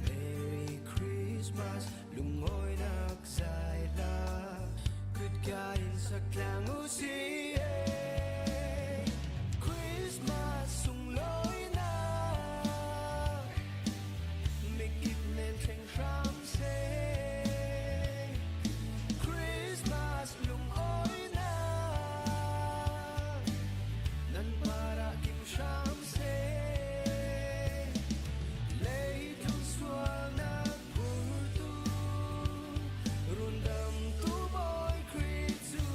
Merry Christmas, lungoy nagzaila, good kain sa klangusi. Christmas sungloy na, mikip nen treng sham se. Christmas lungoy na, nan para kim sham se. Rundam tu boy creed to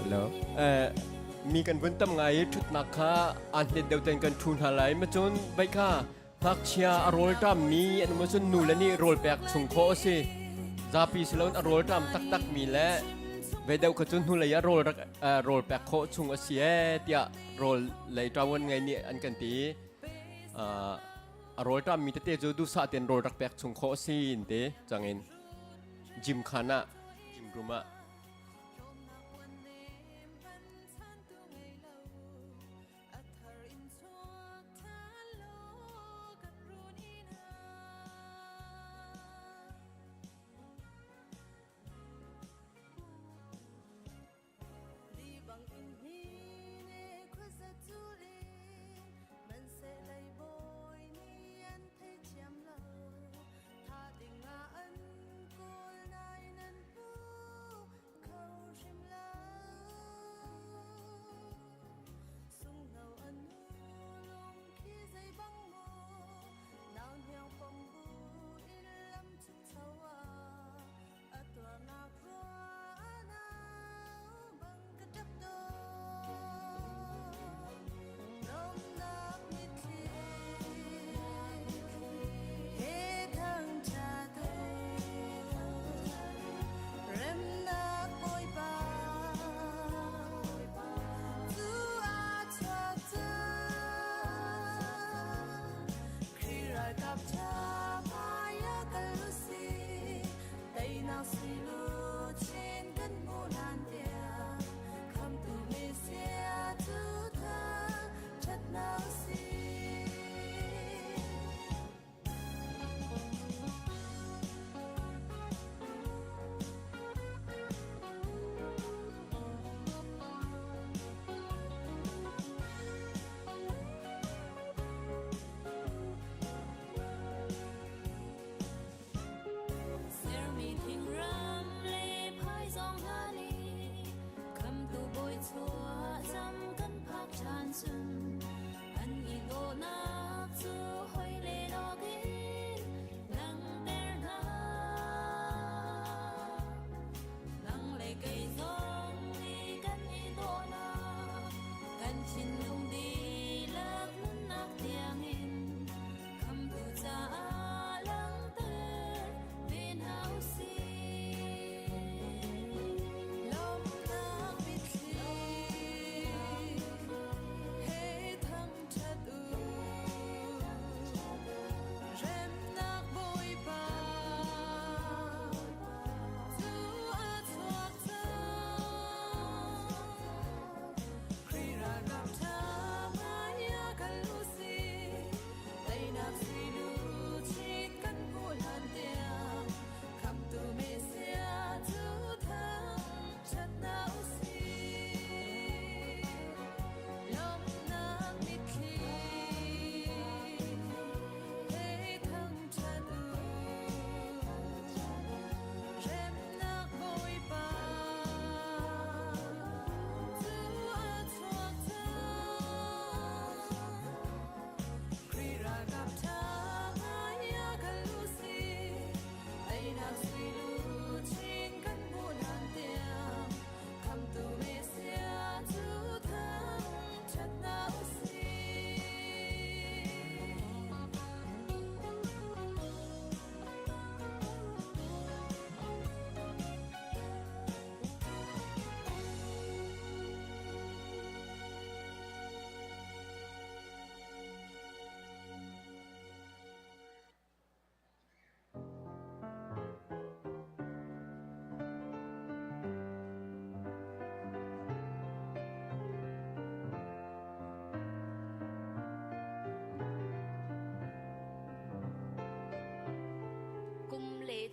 Hello. Mi kan vun tam ngai thut nak kha an le deu ten kan thun halai ma chon bai kha thak chia arol tam mi an ma chon nu la ni rol pek chung kho si zapi silon arol tam tak tak mi le ve deu kha chon hu la ya rol pek kho chung a sia tia rol lai tawon ngai ni an kan ti arol tam mi te jo du sa ten rol rak pek chung kho si te changin Chim khana Chim ruma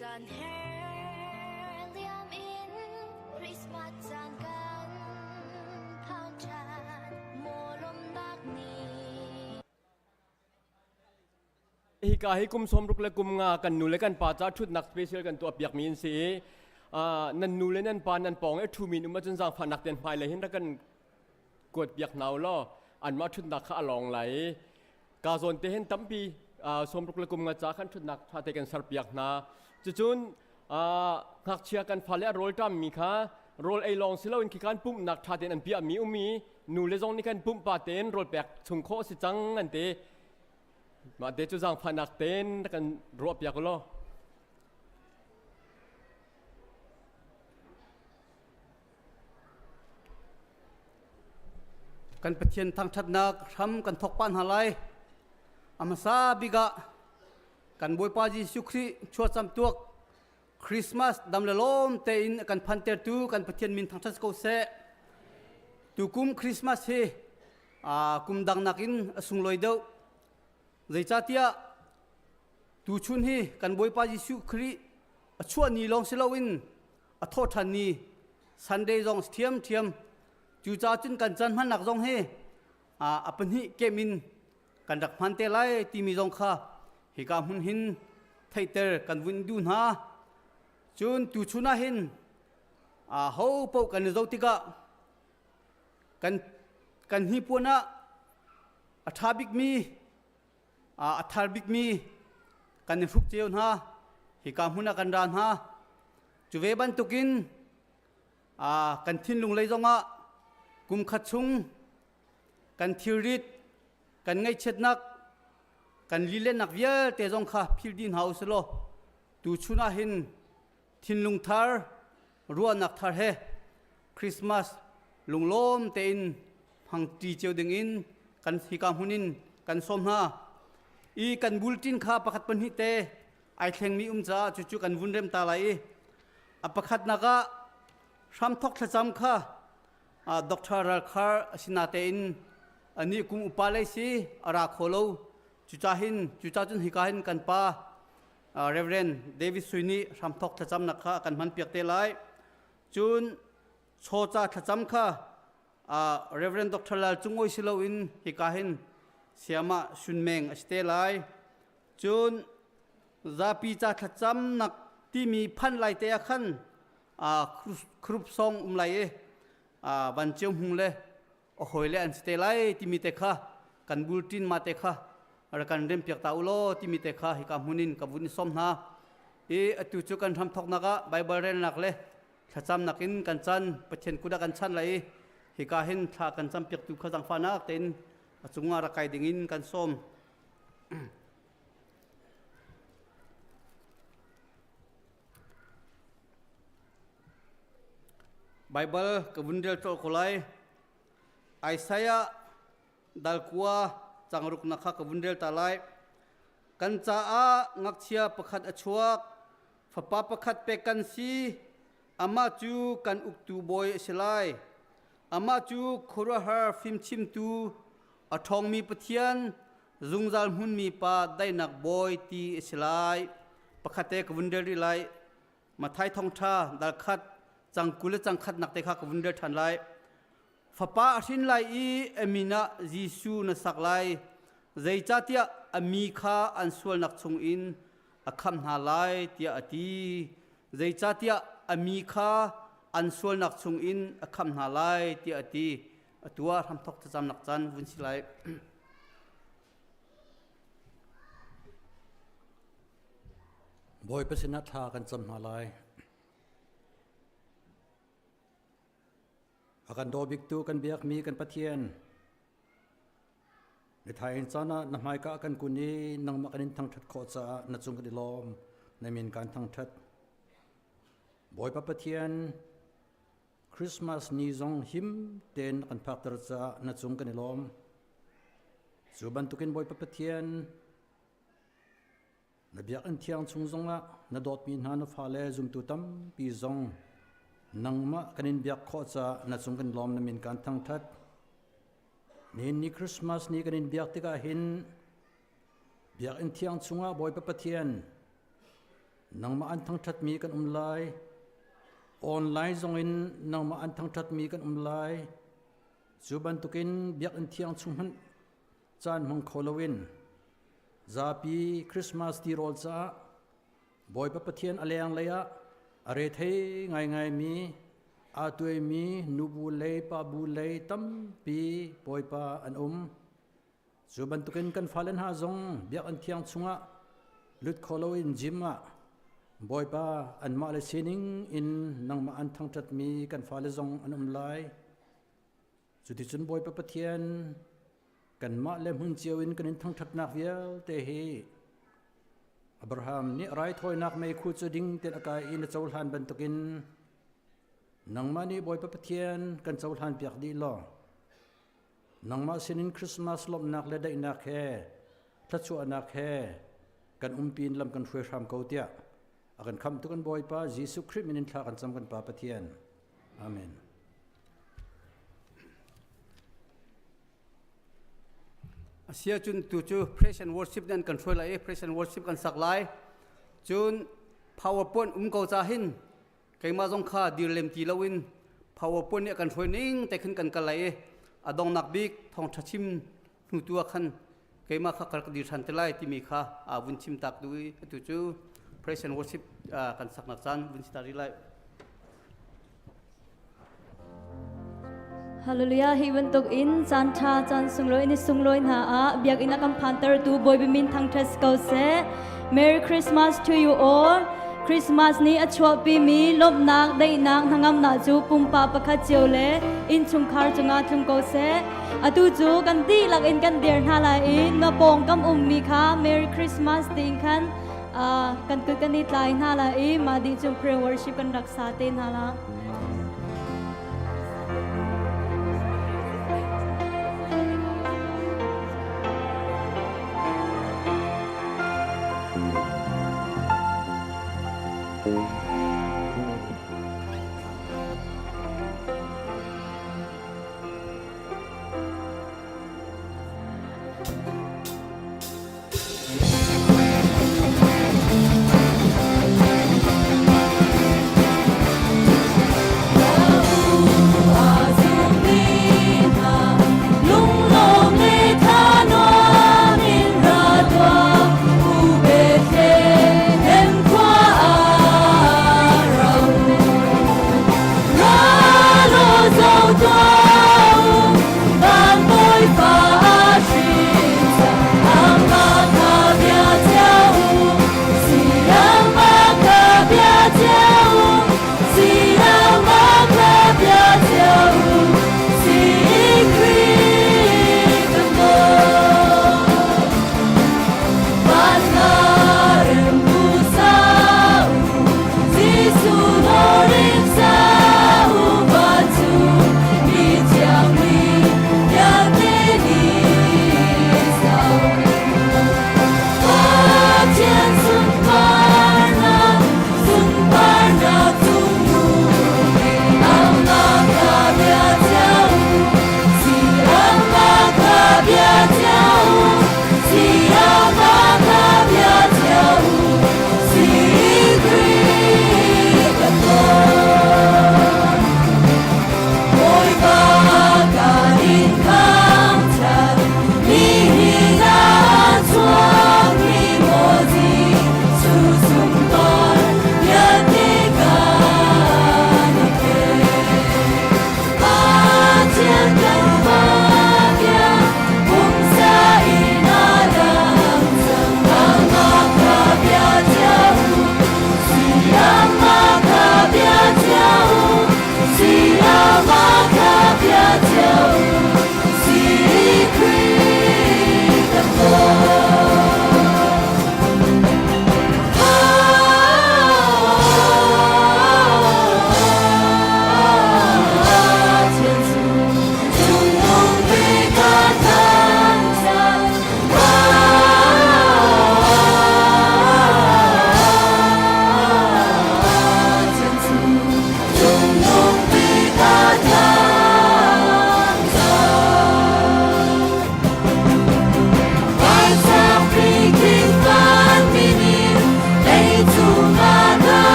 Dàn hè liêm in Christmas dànกันพังชานโมลมนักนี้ hi ka hi kum som ruk le kum nga kan nu le kan pa cha thut nak special kan to piak min si nan nu le nan pa nan pong e thu min ma chen jang phanak ten phai le hin ra kan kut piak naw lo an ma thut nak kha along lai ka zon te hen tampi som ruk le kum nga cha khan thut nak tha te kan sar piak na chu chun hak chia kan phale rol tam mi kha rol ai long silo in kikan pum nak tha ten an pia mi umi nu le zong ni kan pum pa ten rol pek chung kho si chang an te ma te chu jang phanak ten kan ro pia ko lo kan pathian thang that nak tham kan thok pan halai amasa biga kan boipa Jesu Christ chua cham tuak Christmas dam le lom te in kan phanter tu kan pathian min thang that ko se tu kum Christmas he kum dang nakin asung loi deu zai cha tia tu chun hi kan boipa Jesu Christ achua ni long silowin a tho than ni Sunday jong thiam chu cha chun kan chan man nak jong he apan hi kemin kan rak phan te lai ti mi jong kha hi ka hun hin thaiter kan win du na chun tu chuna hin ho po kan zo tika kan hi puna athabik mi atharbik mi kan ni phuk cheu na hi ka huna kan ran ha chu ve ban tukin kan thin lung lei zonga kum khat chung kan thirit kan ngai chet nak kan lile nak vial te jong kha phildin house lo tu chuna hin Tlangtaar ruwa nak thar he Christmas lunglom te in hang ti cheu ding in kan hikam hunin kan som ha I kan bulletin kha pakhat pan hi te ai thleng mi cha chu kan vunrem ta lai apakhat naka ram thok thacham kha Dr. Khar asinate in ani kum upalai si ara kholo chuchahin chuchachun hikahin kan pa Reverend David Suini ramthok thacham nakha kan man piak te lai chun chocha thacham kha Reverend Dr. Lal chungoi silo in hikahin siama sunmeng aste lai chun zapi cha thacham nak ti mi phan lai te khan khrup song lai ban cheu hung le o hoile an ste lai ti mi te kha kan bulletin ma te kha ara kan rem piak ta ulo ti mi te kha hi ka munin ka bun som na atu chu kan tham thok naka bible ren nak le thacham nakin kan chan pathen kuda kan chan lai hi ka hin tha kan cham piak tu kha jang fa nak ten achunga ra kai dingin kan som Bible kebundel tol kolai Isiah dalkua changruk nakha kebundel talai kan cha ngakchia pakhat achuak fapa pakhat pe kan si ama chu kan uktu boy selai ama chu khura har phim chim tu athong mi pathian zungjal hun mi pa Daihnak boy ti selai pakhate kebundel ri lai mathai Thawngṭha dalkhat changkule changkhat nak te kha kebundel than lai fapa athin lai amina Jesu na saklai zai cha tia ami kha ansual nak chung in akham na lai tia ati zai cha tia ami kha ansual nak chung in akham na lai tia ati atua tham thok cham nak chan vun silai boy pasina tha kan cham na lai akan dobik tu kan biak mi kan pathian ni thain chana na mai ka kan kuni nang makanin thang that kho cha na chung kan lom na min kan thang that boy pa pathian Christmas ni zong him ten kan phaktar cha na chung kan lom suban tukin boy pa pathian na biak an thiang chung zonga na dot min han fa le zum tu tam pi zong nangma kanin biak kho cha na chung kan lom na min kan thang that ni Christmas ni kanin biak tika hin biak in thiang chunga boy pa pathian nangma an thang that mi kan umlai online zong in nangma an thang that mi kan umlai chuban tukin biak in thiang chung han chan mong kholowin zapi Christmas ti rol cha boy pa pathian aleng leya are thei ngai mi atui mi nubu lei pa bu lei tam pi boy pa an suban tukin kan falen ha zong biak an thiang chunga lut kholoin jima บอยป้าอันมาเลสินิงอินนังมาอันทั้งจัดมีกันฟ้าเลซองอันไลสุดที่จุนบอยป้าปะเทียนกันมาเลมหุ่นเจียวอินกันอินทั้งจัดนักเวียลเตฮีอับราฮัมนี่ไรถอยนักไม่คู่จุดิงเตนอากาอินเจ้าหันบรรทุกินนังมานี่บอยป้าปะเทียนกันเจ้าหันเปียกดีล้อนังมาสินินคริสต์มาสลบนักและได้นักแห่ทัดชัวนักแห่กันปีนลำกันช่วยทำเกาเตียอากันคำตุกันบอยป้ายิสุคริสต์มินินทากันจำกันป้าปะเทียนอาเมนเสียจุนตูจู praise and worship นั่นกันช่วยไล่ praise and worship กันสักไล่จุน powerpoint เกาจาหินใครมาจงข้าดีเลมตีลาวิน powerpoint เนี่ยกันช่วยนิ่งแต่ขึ้นกันกันไล่อดองนักบิกทองชิมหนูตัวขันใครมาข้ากัดดีชันเตไลที่มีข้าวุนชิมตักด้วยตูจู praise and worship กันสักนักจันวุนสตารีไลHallelujah hi wan tok in chan tha chan sungloi ni sungloi na a biak ina kam phantar tu boy bimin thangthas ko se Merry Christmas to you all Christmas ni achwa pi mi lop nak dai nak hangam na chu pumpa pakha chiole in chungkhar chunga thum ko se atu chu kan ti lak in kan der na la in na pong kam mi kha Merry Christmas ding khan kan tu kan ni tlai na la i ma ding chung prayer worship kan raksa te na la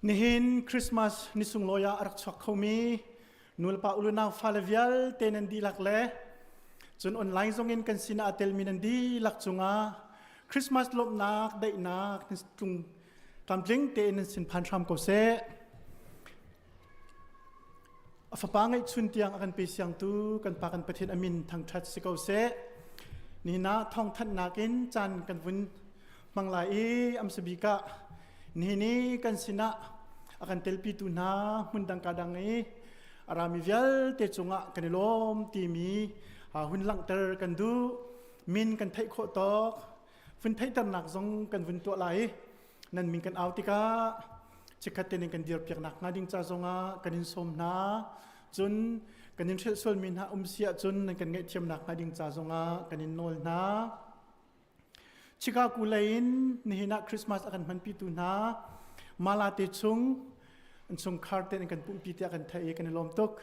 nihin Christmas ni sungloya arak chok khomi nul pa uluna falavial tenan di lakle chun online zongin kan sina atel minan di lakchunga Christmas lop nak Daihnak tung tamling tenan sin phanram ko se afapangai chun tiang akan pesyang tu kan pakan pathin amin Thawngṭha sikau se ni na Thawngṭha nakin chan kan vun manglai am sabika ni kan sina akan telpi tu na mundang kadang arami vial te chunga kanilom timi hun Tlangtaar kan du min kan thai kho tok fun thai tar nak zong kan vun to lai nan min kan autika chikat ten kan dir piak nak ngading cha zonga kanin som na chun kanin thel sol min ha sia chun nan kan ngai thiam nak ngading cha zonga kanin nol na chika kulain nihina Christmas akan man pi tu na malate chung an chung kharte kan pum pi te akan thai kan lom tok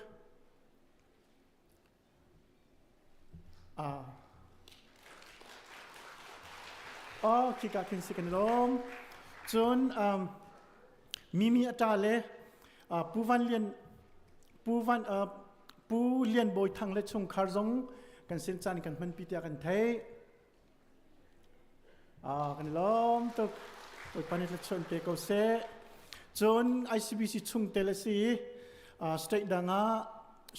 kika kin si kan lom chun mimi atale pu lian boy thang le chung khar zong kan sin chan kan man pi te kan thai kan lom tok oi panit le chon te ko se chon ICBC chung tele si state danga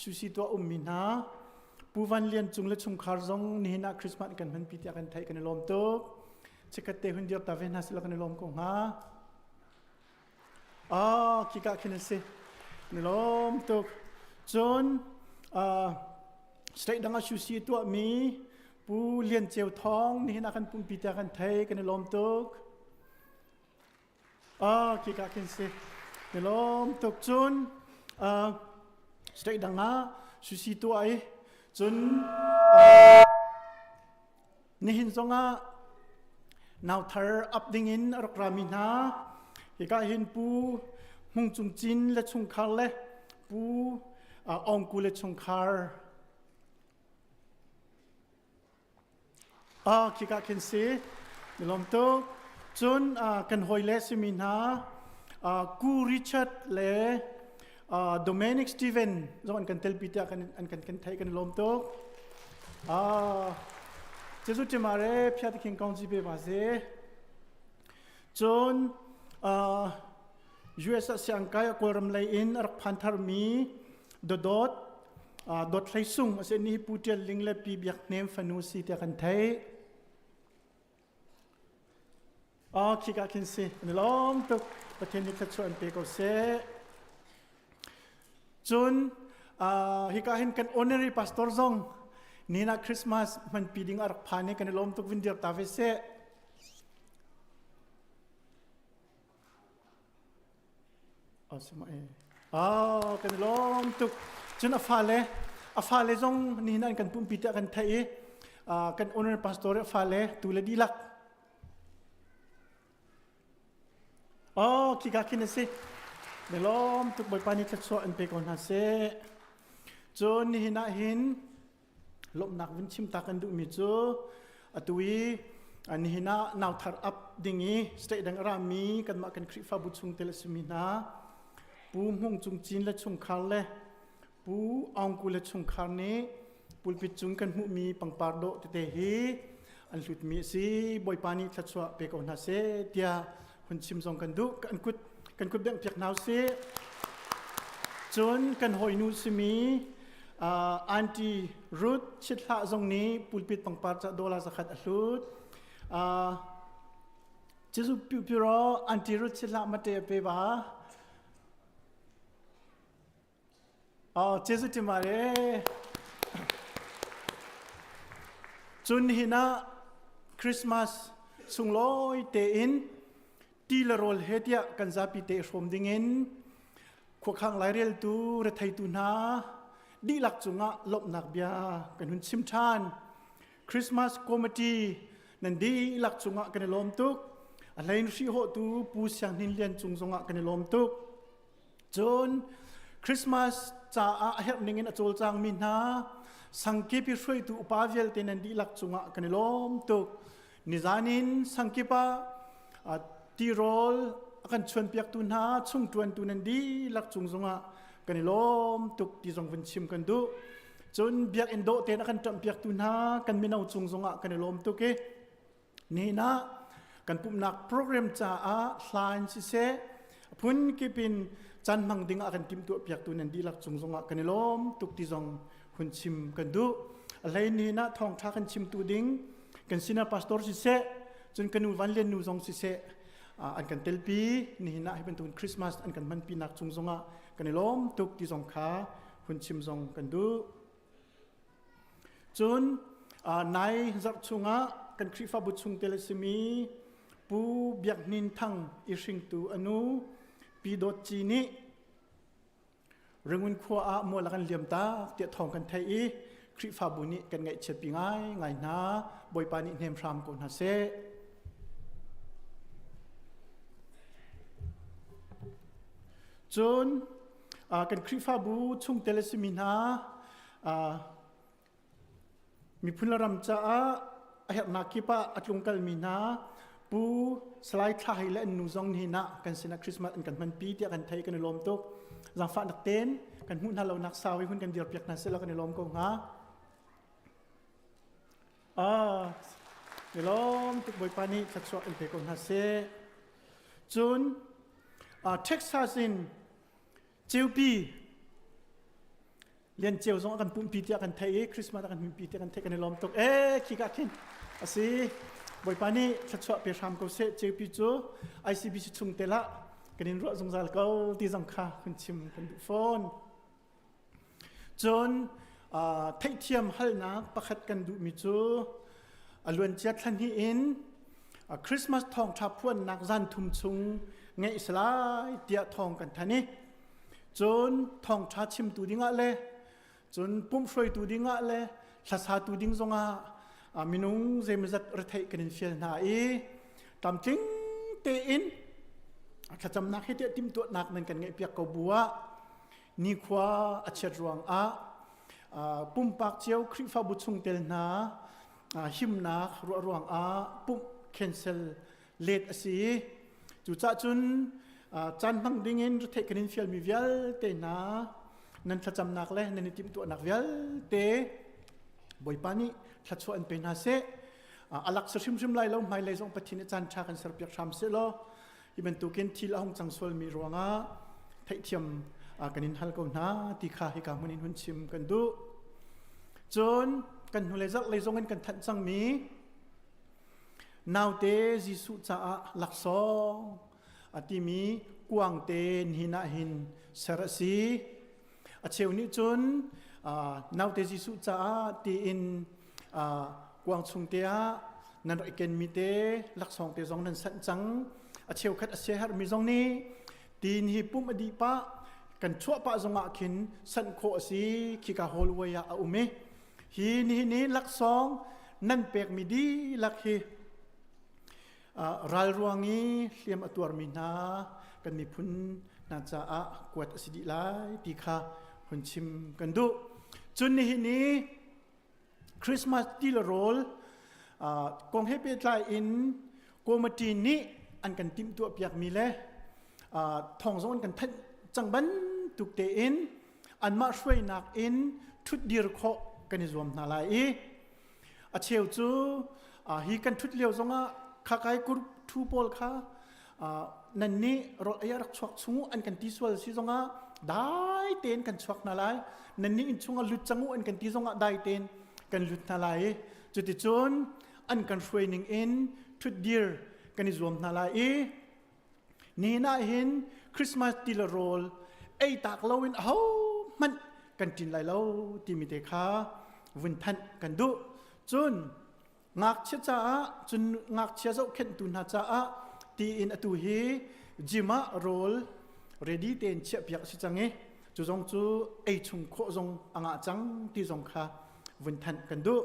susi to mina puvan lian chung le chung khar zong ni na Christmas kan man pi te kan thai kan lom tok chekate hun dir ta ven hasil kan lom ko nga kika kinese kan lom tok chon state danga susi to mi pu lian cheu thong ni na kan pum pi ta kan thai kan lom tok kika kinse kan lom tok chun state danga susi to ai chun ni hin zonga now thar up dingin rakramina kika hin pu hung chung chin le chung khar le pu ong ku le chung khar kika kinse lom to chun kan hoile semina ku Richard le Dominic Steven zong kan tel pita kan thai kan lom to jesu temare phiat king kaunji be ba se chun US siangkai koram lai in arak phanthar mi dot lai sung ase ni putel ling le pi biak nem fanu si te kan thai kika kin se lom to pathen ni thachon pe ko se chun hika hin kan honorary pastor zong nina Christmas man piding arak phane kan lom to vindir ta ve se kan lom to chun afale zong nina kan pum pita kan thai kan honorary pastor afale tule dilak kika kinese melom tuk boy pani tso an pe kon hase chon ni hina hin lop nak vin chim takan du mi chu atui ani hina naw thar up dingi state dang rami kan ma kan khri fa bu chung tel semina pu hung chung chin la chung khar le pu ong ku le chung khar ni pulpit chung kan hu mi pangpar do te hi an lut mi si boy pani tso pe kon hase tia hun chim zong kan du kan kut beng piak naw se chon kan hoi nu simi anti root chitha zong ni pulpit pangpar cha dola zakhat alut jesu piro anti root chitha mate pe ba jesu timare chun hina Christmas sungloi te in tila rol hetia kan zapi te shom dingin khokhang lairel tu re thai tu na di lak chunga lop nak bia kan hun sim than Christmas committee nan di lak chunga kan lom tuk alain ri ho tu pu siang nin lian chung zonga kan lom tuk chon Christmas cha a her ningin a chol chang min na sangke pi hroi tu upavial te nan di lak chunga kan lom tuk nizanin sangkipa tirol akan chun piak tu na chung tuan tu nan di lak chung zonga kan lom tuk ti zong vun chim kan du chun biak endo te akan tam piak tu na kan minau chung zonga kan lom tuk ke ni na kan pum nak program cha a hlain si se phun ki pin chan mang ding akan tim tu piak tu nan di lak chung zonga kan lom tuk ti zong hun chim kan du alai ni na Thawngṭha kan chim tu ding kan sina pastor si se chun kan nu van len nu zong si se an kan telpi ni na hi ben tu Christmas an kan man pi nak chung zonga kan lom tuk ti zong kha hun chim zong kan du chun nai zar chunga kan khrifa bu chung telesimi pu biak nin thang i hring tu anu pi dot chi ni rengun khwa a mo la kan liam ta te thong kan thai i khrifa bu ni kan ngai che pi ngai na boi pa ni nem ram ko na se chun kan khrifa bu chung telesimi na mi phunlaram cha a hep na kipa atlungkal mi na pu slide thai le nu zong ni na kan sina Christmas an kan man pi ti kan thai kan lom tok jang fa nak ten kan hun halo nak sawi hun kan dir piak na sela kan lom ko nga lom tuk boi pani khat so an pe ko na se chun Texas in chiupiเรียนเจียวซงกันปุ่มปีเตียกันไทยคริสต์มาสกันปุ่มปีเตียกันไทยกันในลมตกขี้กาขินสิบอยปานี่ชัดชัวเปียชามเขาเสเจียวปีจูICBCชุงเตละกันนินรัวสงสารเขาตีสังขาคุณชิมคุณดูโฟนจนไทยเทียมฮัลนักประคัดกันดูมิจูล้วนเจ็ดทันที่อินคริสต์มาสทองทับพวนนักจันทุมชุงไงอิสลายเตียทองกันทันนี้จนทองชาชิมตูดิ้งอะไรจนปุ่มช่วยตูดิ้งอะไรภาษาตูดิ้งซงมินุงเจมจัดระเทกันเฟียนหาตามจริงเตอินถ้าจำนักให้เตติมตัวนักนั่นกันไงเปียกกบัวนี่ขวาอัจฉริยะปุ่มปากเจียวคริฟ้าบุชุงเตลนาหิมนักรัวรวงปุ่มแคนเซลเลดสีจุจ่าจุนจันพังดิ้งเงินรถเทกันอินเฟียลมีเวลเตนะนั่นถ้าจำนักเลยนั่นติมตัวนักเวลเตบอยปานี่ถ้าชวนเป็นฮาเซอลักษณ์ชิมไล่แล้วไม่เลยส่งปฏิเนจันชากันเสร็จเปียกชามเสร็จแล้วอีเป็นตัวเกณฑ์ที่ละห้องจังสวลมีรวงไทยเทียมกันอินฮัลก็น่าตีขาให้การมันอินหุ่นชิมกันดูจนกันหุ่นเลยจักเลยส่งกันทันจังมีนาวเตจิสุจ้าหลักสองที่มีกวางเตนหินาหินเสรสีเชวนิจุนนาวเตจิสุจ้าที่อินกวางชุงเตียนันรักเกนมีเตหลักสองเตจงนันสันจังเชวขัดเสียหามีจงนี้ตีนหิปุ่มอดีปะกันชั่วปะจงอาคินสันโคสีขีกาโฮลวยาอุเมฮีนี่หลักสองนั่นเปกมีดีหลักฮีรัลรวงนี้เลียมตัวมีนากันมีพุนนาจากวดสิดิไลตีขาหุ่นชิมกันดูจุนนี้คริสต์มาสตีละโรลกองให้เป็นลายอินโกมาตีนี้อันกันติมตัวเปียกมีเลยทองโซนกันทันจังบันตุกเตอินอันมาช่วยนักอินทุดดีร์โคกันในรวมนาลายเชียวจูฮีกันทุดเลี้ยวซงข้าไก่กุรทูโพลข้านั่นนี่รถยารักชกชูอันกันที่สวลซีซงได้เต้นกันชกนาลายนั่นนี่อินชงลุดจังอันกันที่ซงได้เต้นกันลุดนาลายจุดที่จนอันกันช่วยนิ่งอินทุดดีร์กันในรวมนาลายนี่น่าเห็นคริสต์มาสตีละโรลไอ้ตากเราอินมันกันจินไหลเราที่มีเด็กขาวันทันกันดูจนงักเชื่อจ้าจนงักเชื่อเจ้าเข็นตุนหาจ้าตีอินอตุฮีจิมาโรลเรดี้เตนเชื่อเปียกสิจังเงจูจงจูไอชุงโคจงอ่างจังที่จงขาวันทันกันดู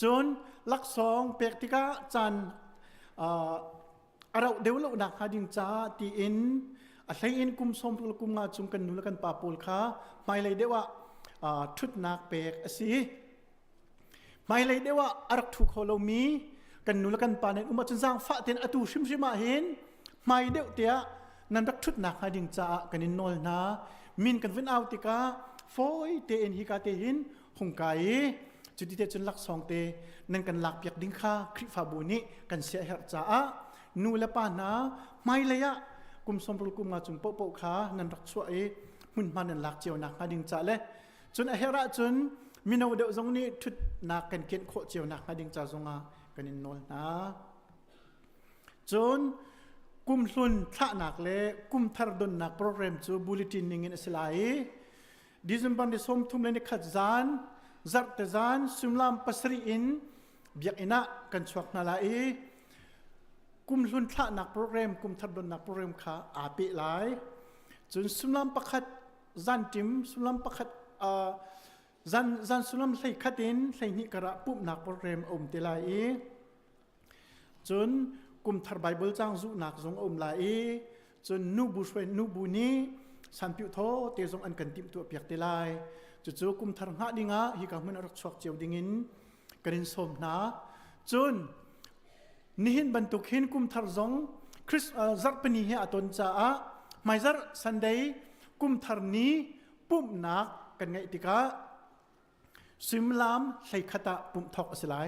จนลักสองเปียกติกาจันเราเดี๋ยวเราหนักหาดิงจ้าตีอินอะไรอินกุมสมกุมงาจุงกันนู่นกันป่าปูลขาไม่เลยเดี๋ยวว่าทุดนักเปียกสิไม่เลยเดี๋ยวว่าอารักถูกโคโลมีกันนู่นกันป่าเนี่ยอุมาจนสร้างฟ้าเต็นอตูชิมมาเห็น ไม่เดียวเตียนันรักชุดหนักหาดิ่งจ้ากันนินโนลนะมินกันวินเอาติกาฟอยเตเอ็นฮิกาเตหินหงไก่จุดที่เตจนลักสองเตนั่นกันหลักเปียกดิ้งข้าคริฟาบุนิกันเสียเหตุจ้านูเลปานะไม่เลยอะกุมสมบูรณ์กุมงาจุงโปโปขานันรักช่วยมุนมันนันหลักเจียวหนักหาดิ่งจ้าเลยจนเฮระจนมินเอาเดวจงนี้ชุดหนักกันเกณฑ์โคเจียวหนักหาดิ่งจ้าจงอากันนินโนลนะจนกุมลุนท่านักเล่กุมทาร์ดนนักโปรแกรมจูบูเลตินนิงอินสลายดิฉันบันเดสมทุ่มเลนขัดจานจัดจานสุมลามปัสรีอินเบียกอินะกันชวกนาลายกุมลุนท่านักโปรแกรมกุมทาร์ดนนักโปรแกรมข้าอาปิไลจนสุมลามปักขัดจันทิมสุมลามปักขัดจันสุมลามใส่ขัดินใส่นิกระปุ่มนักโปรแกรมอมเตลายจนกุมทาร์ไบเบิลจางจุนักจงอมลายจนนูบูชเวนูบูนีสันพิวโธเตจงอันกันติมตัวเปียกเตลายจู่กุมทาร์หะดิงะฮิกามันรักชวกเจียวดิงินกันสมนาจนนิหินบรรทุกหินกุมทาร์จงคริสจัดปนิเฮอตนจ้าไม่จัดสันเดย์กุมทาร์นี้ปุ่มนักกันไงติกาซิมลามใส่ขตะปุ่มทอกอสลาย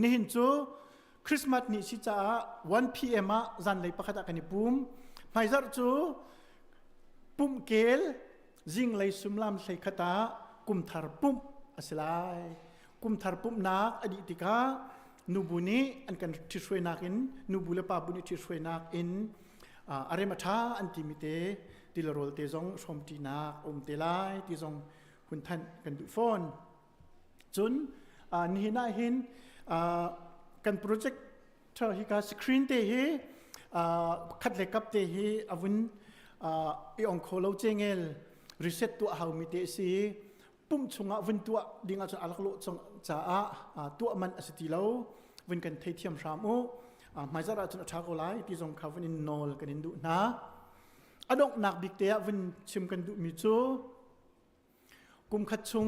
นิหินจู่คริสต์มาสนี้สิจ้า1 PM จันเลยประกาศกันในปุ่มไม่จัดจู่ปุ่มเกลจิงเลยสุมลามใส่ขตากุมทาร์ปุ่มอสลายกุมทาร์ปุ่มนักอดีติกานูบุนีอันกันที่ช่วยนักอินนูบุเลปาบุนีที่ช่วยนักอินอาริมาธาอันติมิเตติลโรลเตจงชมตีนักอมเตลายที่จงคุณท่านกันดุฟอนจนนี่น่าเห็นกันโปรเจกต์เธอฮิกาสกรีนเตฮีคัดเล็กกับเตฮีอวุนอีองโคโลเจงเอลรีเซ็ตตัวหามิเตซีปุ่มชงอวุนตัวดิ่งอาจจะอัลกโลจงจ้าตัวมันอสติโลวุนกันเทียมรามโอไม่จะราชนชาโกไลที่จงคาวุนินโนลกันอินดูนะอดงนักบิกเตะวุนชิมกันดูมิจูกุมขัดชง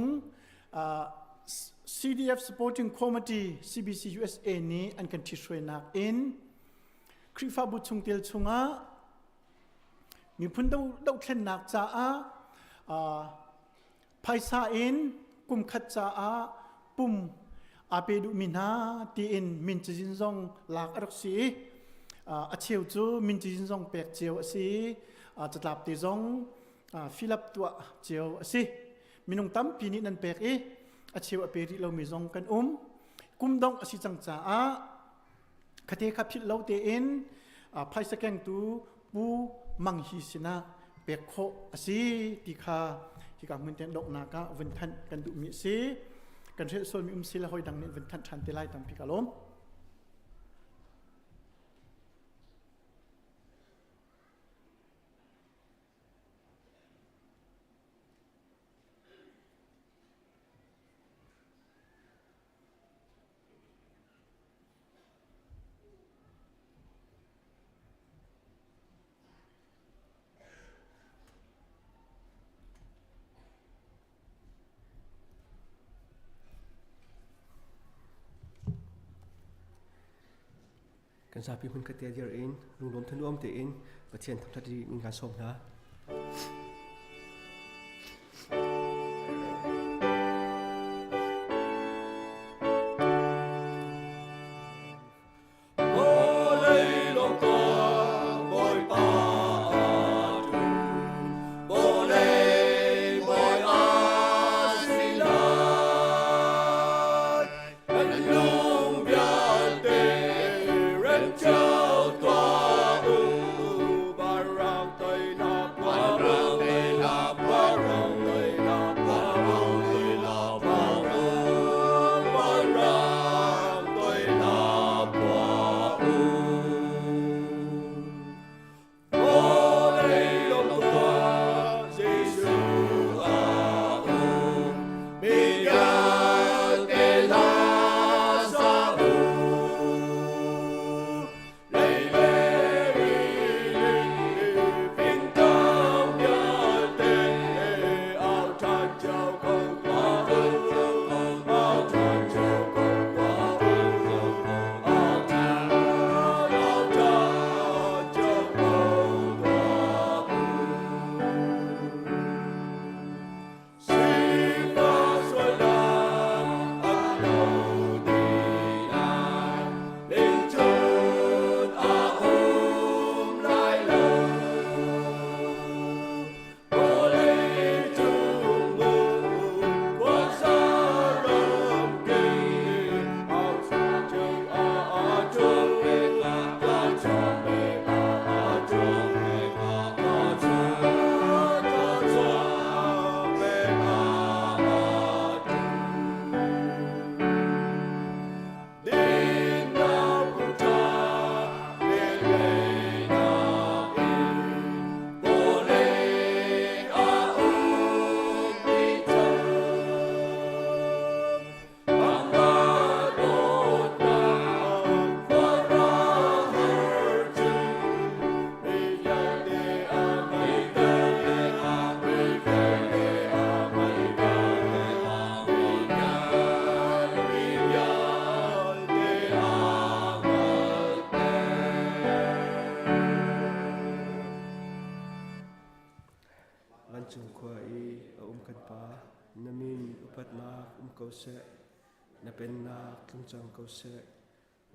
CDF Supporting Committee CBC USA นี้อันกันที่ช่วยนักอินคริฟาบุชงเตลชงะมีพุ่นดาวเทนนักจ้าไพศาอินกุมขัดจ้าปุ่มอาเปดุมินาตีอินมินจินซงหลักรักษีอาเชียวจูมินจินซงเปียกเจียวสิจะหลับตีซงฟิลับตัวเจียวสิมินงตั้มปีนี้นันเปียกอาเชียวอเปริเรามีซงกันกุมดงอสิจังจ้าคดีขับพิษเราเตอินไพศาแกงตูปูมังฮิสินะเปียกโคอสิติคาที่กับมือเต็นดอกนากาวันทันกันดุมิสิกันเชื่อส่วนมีศิลหอยดังนี้วันทันชันเตลัยตังพิกาลมกันซาพิหุ่นกระเตียเดียร์อินลุงล้มทะนุอมเตอินประเทศทำทัศนีมีการชมนะ chung khwa I kan pa namin upat na ko se na pen na tlangchang ko se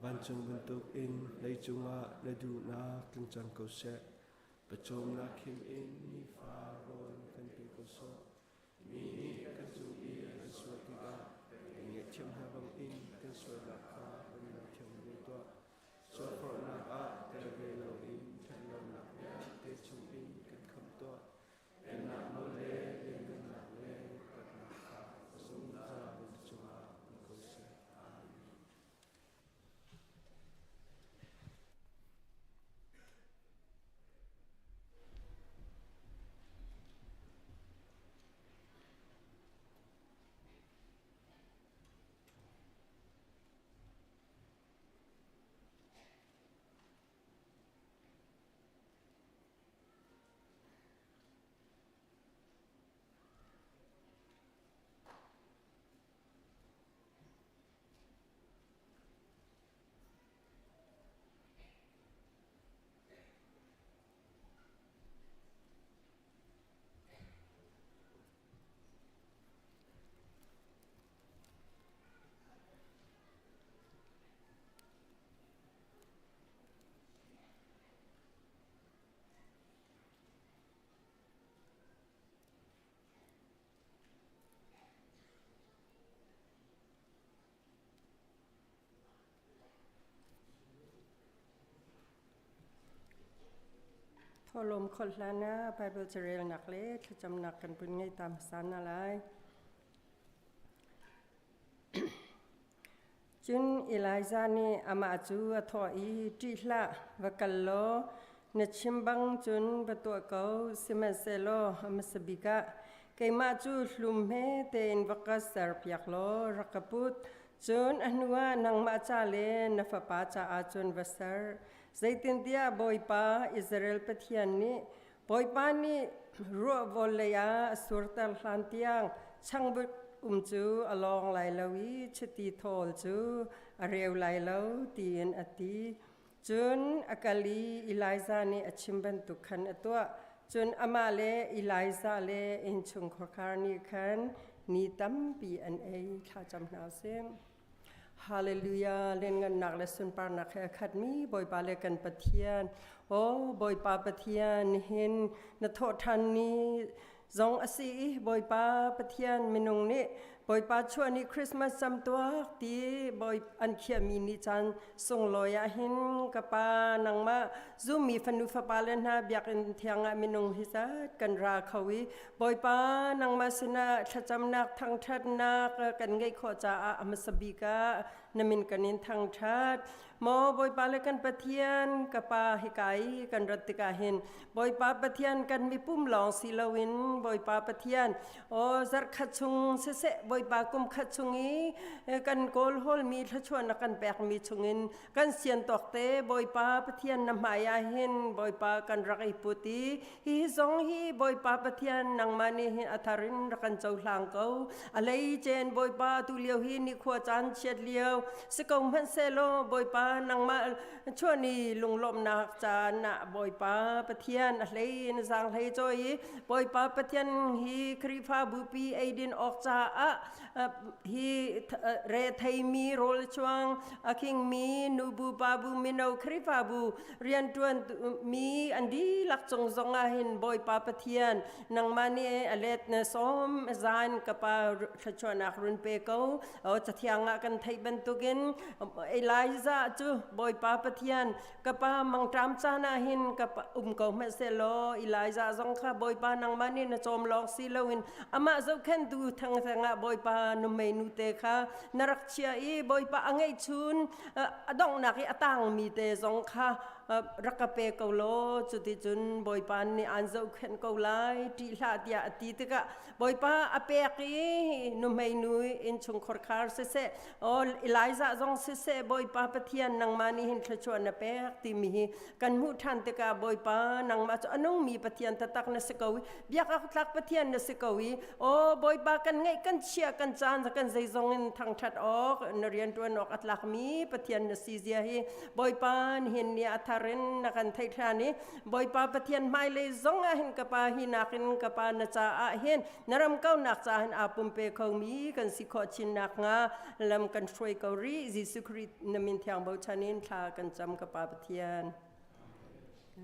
van chung buntuk in lei chunga na du na tlangchang ko se pachom na kim in ni fa ron kan pi ko so mi kan chu I kan swat ka nge chim ha bang in kan swat la ka na chim ni to so for na a te ve lo in chan lo na ya te chung in kan kham to en na mo le en na le kan na ka sum na chunga ko seพอลมคนละนะไปเบลเจเรลหนักเล็กจำหนักกันเป็นไงตามสันอะไรจุนอิไลซานี่อามาจูทออีจีละวกันโลนชิมบังจุนประตูเกาซิเมเซโลอามาสบิกะเกมาจูลุมเฮเตนวักเซอร์พยักโลรักปุตจุนอนุวานังมาจาเลนฟปาจาอาจุนวัสเซอร์ใจตินเดียบอยปาอิสราเอลปะเทียนนี้บอยปานี่รัววอลเลยาสุรตัลฮันเตียงช่างบุจูอลองไลลาวีชติทอลจูเรียวไลลาวตีนอติจุนอากาลีอิไลซานี่อชิมบันตุขันอตัวจุนอามาเลอิไลซาเลอินชุงขคาร์นีขันนีตัมปีอันเอข้าจำนาวเซมฮาเลลูยาเล่นกันหนักและสุนปานักแค่ขัดมีบอยปาเลกันปะเทียนโอ้บอยปาปะเทียนเห็นนโททันนี้จงอสีบอยปาปะเทียนเมนงนี้บอยปาช่วงนี้คริสต์มาสจำตัวตีบอยอันเขียมีนิจันส่งลอยเห็นกับปานังมาซูมีฟันุฟปาเลนะเบียกเทียงเมนงฮิซากันราเขาวิบอยปานังมาสินะถ้าจำนักทางทัดนักกันไงขอจะอามสบิกานามินกันนินทางทัดมอบอยปาเลกันปะเทียนกับปาฮิกายกันรัติกาเห็นบอยปาปะเทียนกันมีปุ่มหลองศิลวินบอยปาปะเทียนโอจักขัดชุงเสบอยปากุมขัดชุงอีกันโกลโฮลมีทชวนกันแปกมีชุงินกันเสียนตอกเตบอยปาปะเทียนนำหมายาเห็นบอยปากันรักอิปุติฮิซองฮีบอยปาปะเทียนนังมานีอัทารินรักันเจ้าหลังเกาอะไรเจนบอยปาตุเลียวฮีนิขวาจันเฉียดเลียวสกงมันเซโลบอยปานังมาช่วงนี้ลุงลมนักจานะบอยปาปะเทียนอะไรนสังให้จอยบอยปาปะเทียนฮีครีฟาบุปีไอดินออกจากฮีเรไทมีโรลชวงคิงมีนูบูบาบูมินเอาครีฟาบูเรียนจวนมีอันดีหลักจงอาหินบอยปาปะเทียนนังมานีอเลตเนซอมจานกับปาชวนนักรุนเปเกาจะเที่ยงกันไทยบรรทุกินไอไลซาจูบอยปาปะเทียนกับปามังตรามจานาหินกับเกาเมเซโลไอไลซาจงข้าบอยปานังมานีนจอมลองซีลวินอามาเจ้าแค่ดูทางบอยปานุเมนูเตค่ะนรักเชียอีบอยปาอังไอชุนดองนักอตังมีเตจงค่ะรักเปเกาโลจุดจุนบอยปานี่อันเจ้าแค่เกาไลที่ลาดยาตีตกะบอยปาอเปกีนุเมนูอินชงคอร์คาร์เสโอไอไลซาจงเสบอยปาปะเทียนนังมานี่เห็นชวนเปกตีมีกันหูทันตกะบอยปานังมาจะน้องมีปะเทียนตะตักนสกวีเบียกอักตักปะเทียนนสกวีโอบอยปากันไงกันเชียกันจานกันใจจงอินทางชัดออกนเรียนตัวนอกอัตลักมีปะเทียนนซีเซียฮีบอยปาเห็นเนี่ยอัฐ Tharin nakan Thaitrani boy pa pathian mai le zonga hin kapa hinakin kapa na cha a hen naram kau nak cha hin apum pe khau mi kan si kho chin nak nga lam kan throi kau ri Jesu Christ namin thiang bo chanin tha kan cham kapa pathian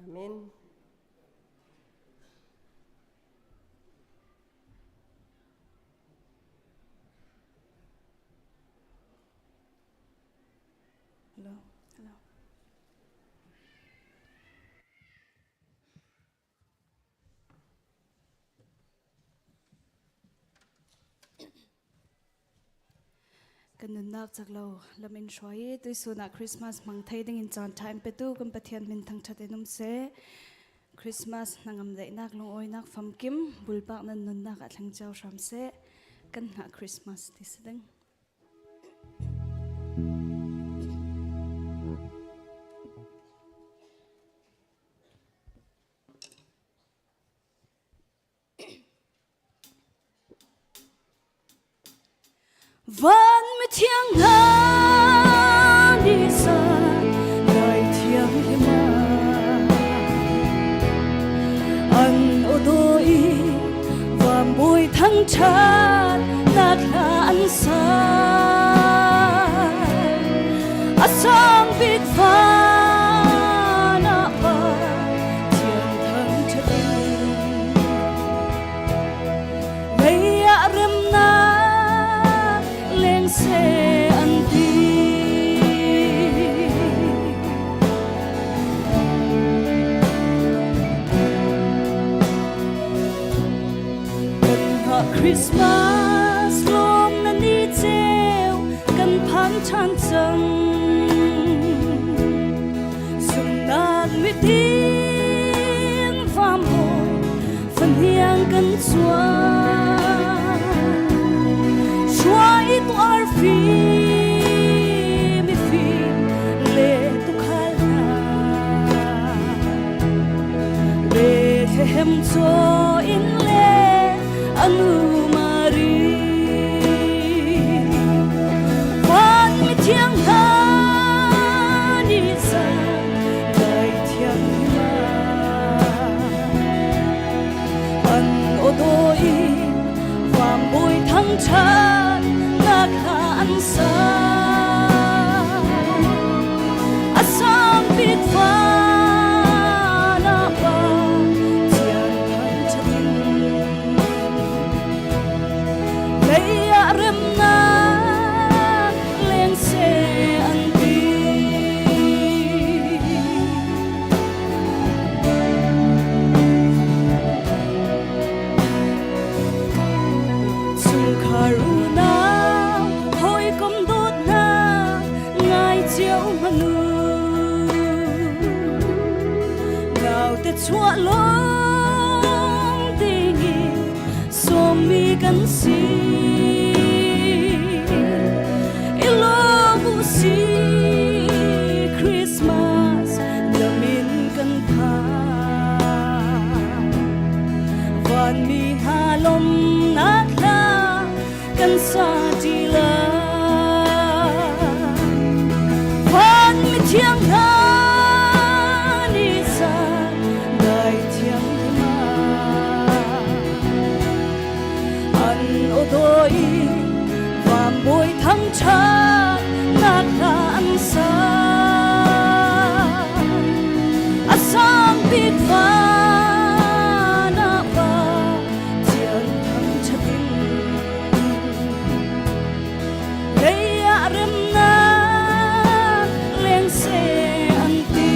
amen. Hello. Hello. Kan nun nak chak lo lamin shoi tui suna Christmas mang thai ding in chan time pe tu kan pathian min Thangṭha enum se Christmas nangam Daihnak long oi nak fam kim bulpak nan nun nak atlang chau sham se kan na Christmas ti sedeng. Vẫn mới thiêng ngã đi xa đời thiêng mà anh ô tô y và mùi Thangṭha nát là anh xa sang biết pha na ba thiêng Thangṭha lấy rem na se anti kan ha Christmas lom na ni cheu kan phan chan chang sum nan mi tin vam ho phân hiang kan chua Xoay tuar phi mi phi le tu khal na le hem cho in le anu mari van mi thiang ha ni sa dai thiang ma an o do i va môi Thangṭha anh xa sang biết pha na ba thiêng Thangṭha lấy rem na lên xe anh đi sung karuna chua long tình so mi kan si ilo bu si Christmas lamin kan pha van mi halom nát la kan sa ti la van mi thiang ha đôi và môi Thangṭha nát là anh xa sang biết pha na ba thiêng Thangṭha tin lấy rem na lên xe anh ti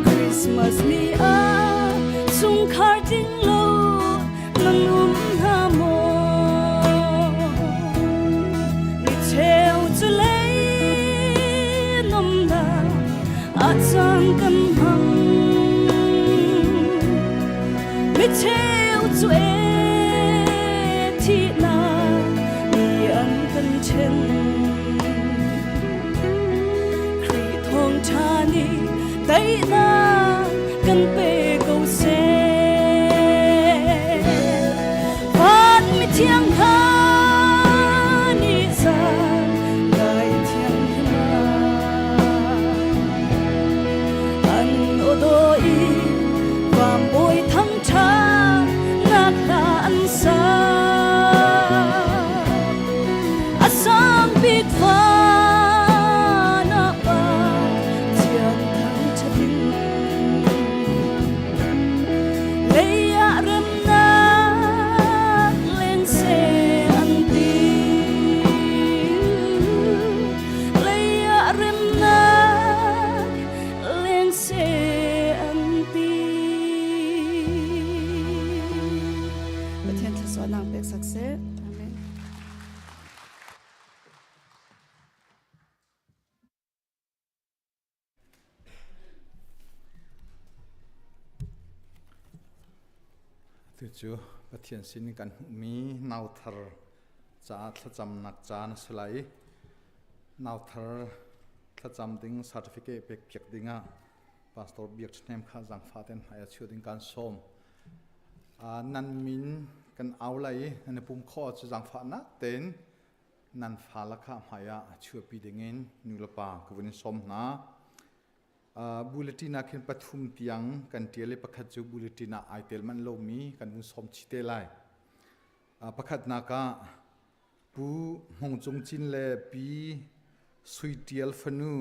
Christmas ni a sung khar ding lo nan ha mo ni cheu chu lei nom na a chang kan hang ni cheu chu e thi na ni an kan chen Kri Thawngṭha ni Daihnak kan pe câu se van thiêng tha ni gian lại thiêng ma an ô tô y và môi thăng trà nát là ăn xa asang bit pha na ba thiêng thang chatin leia rem na lên xe ăn ti leia rem na lên xe ăn ti và thiên thật số năng bếc sắc sẽ amen. Từ chú bắt thiền xinกันมีnาวtharจ้าทะจำนักจานสลายนาวtharทะจำดิ้ง certificate เปียกเปียกดิ้งอ่ะ pastor เบียกเนมข้าจังฟ้าเต็นหายชื่อดิ้งการส้มนันมินกันเอาเลยในปุ่มข้อจะจังฟ้านะเต็นนันฟ้าละข้าหายชื่อปีดิ้งเงินนิลปากวันส้มนะบุลตินาเข็นปฐุมเตียงกันเตียเลยประคัดจูบุลตินาไอเตลมันโลมีกันมุสมชิเตไลประคัดนากาปูหงจงจินเลปีสุยเตียลฟนู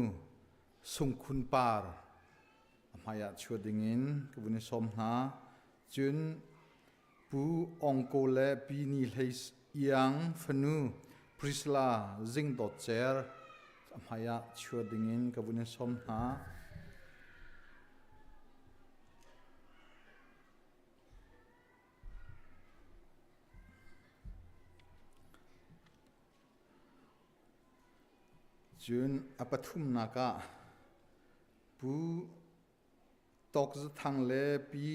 สุงคุณปาร์มายาชัวดิงินกับวันสมนาจุนปูองโกเลปีนีเลสยังฟนูพริสลาซิงดอเจอร์มายาชัวดิงินกับวันสมนาจุนอปทุมนากาปูตกจะทางเลปี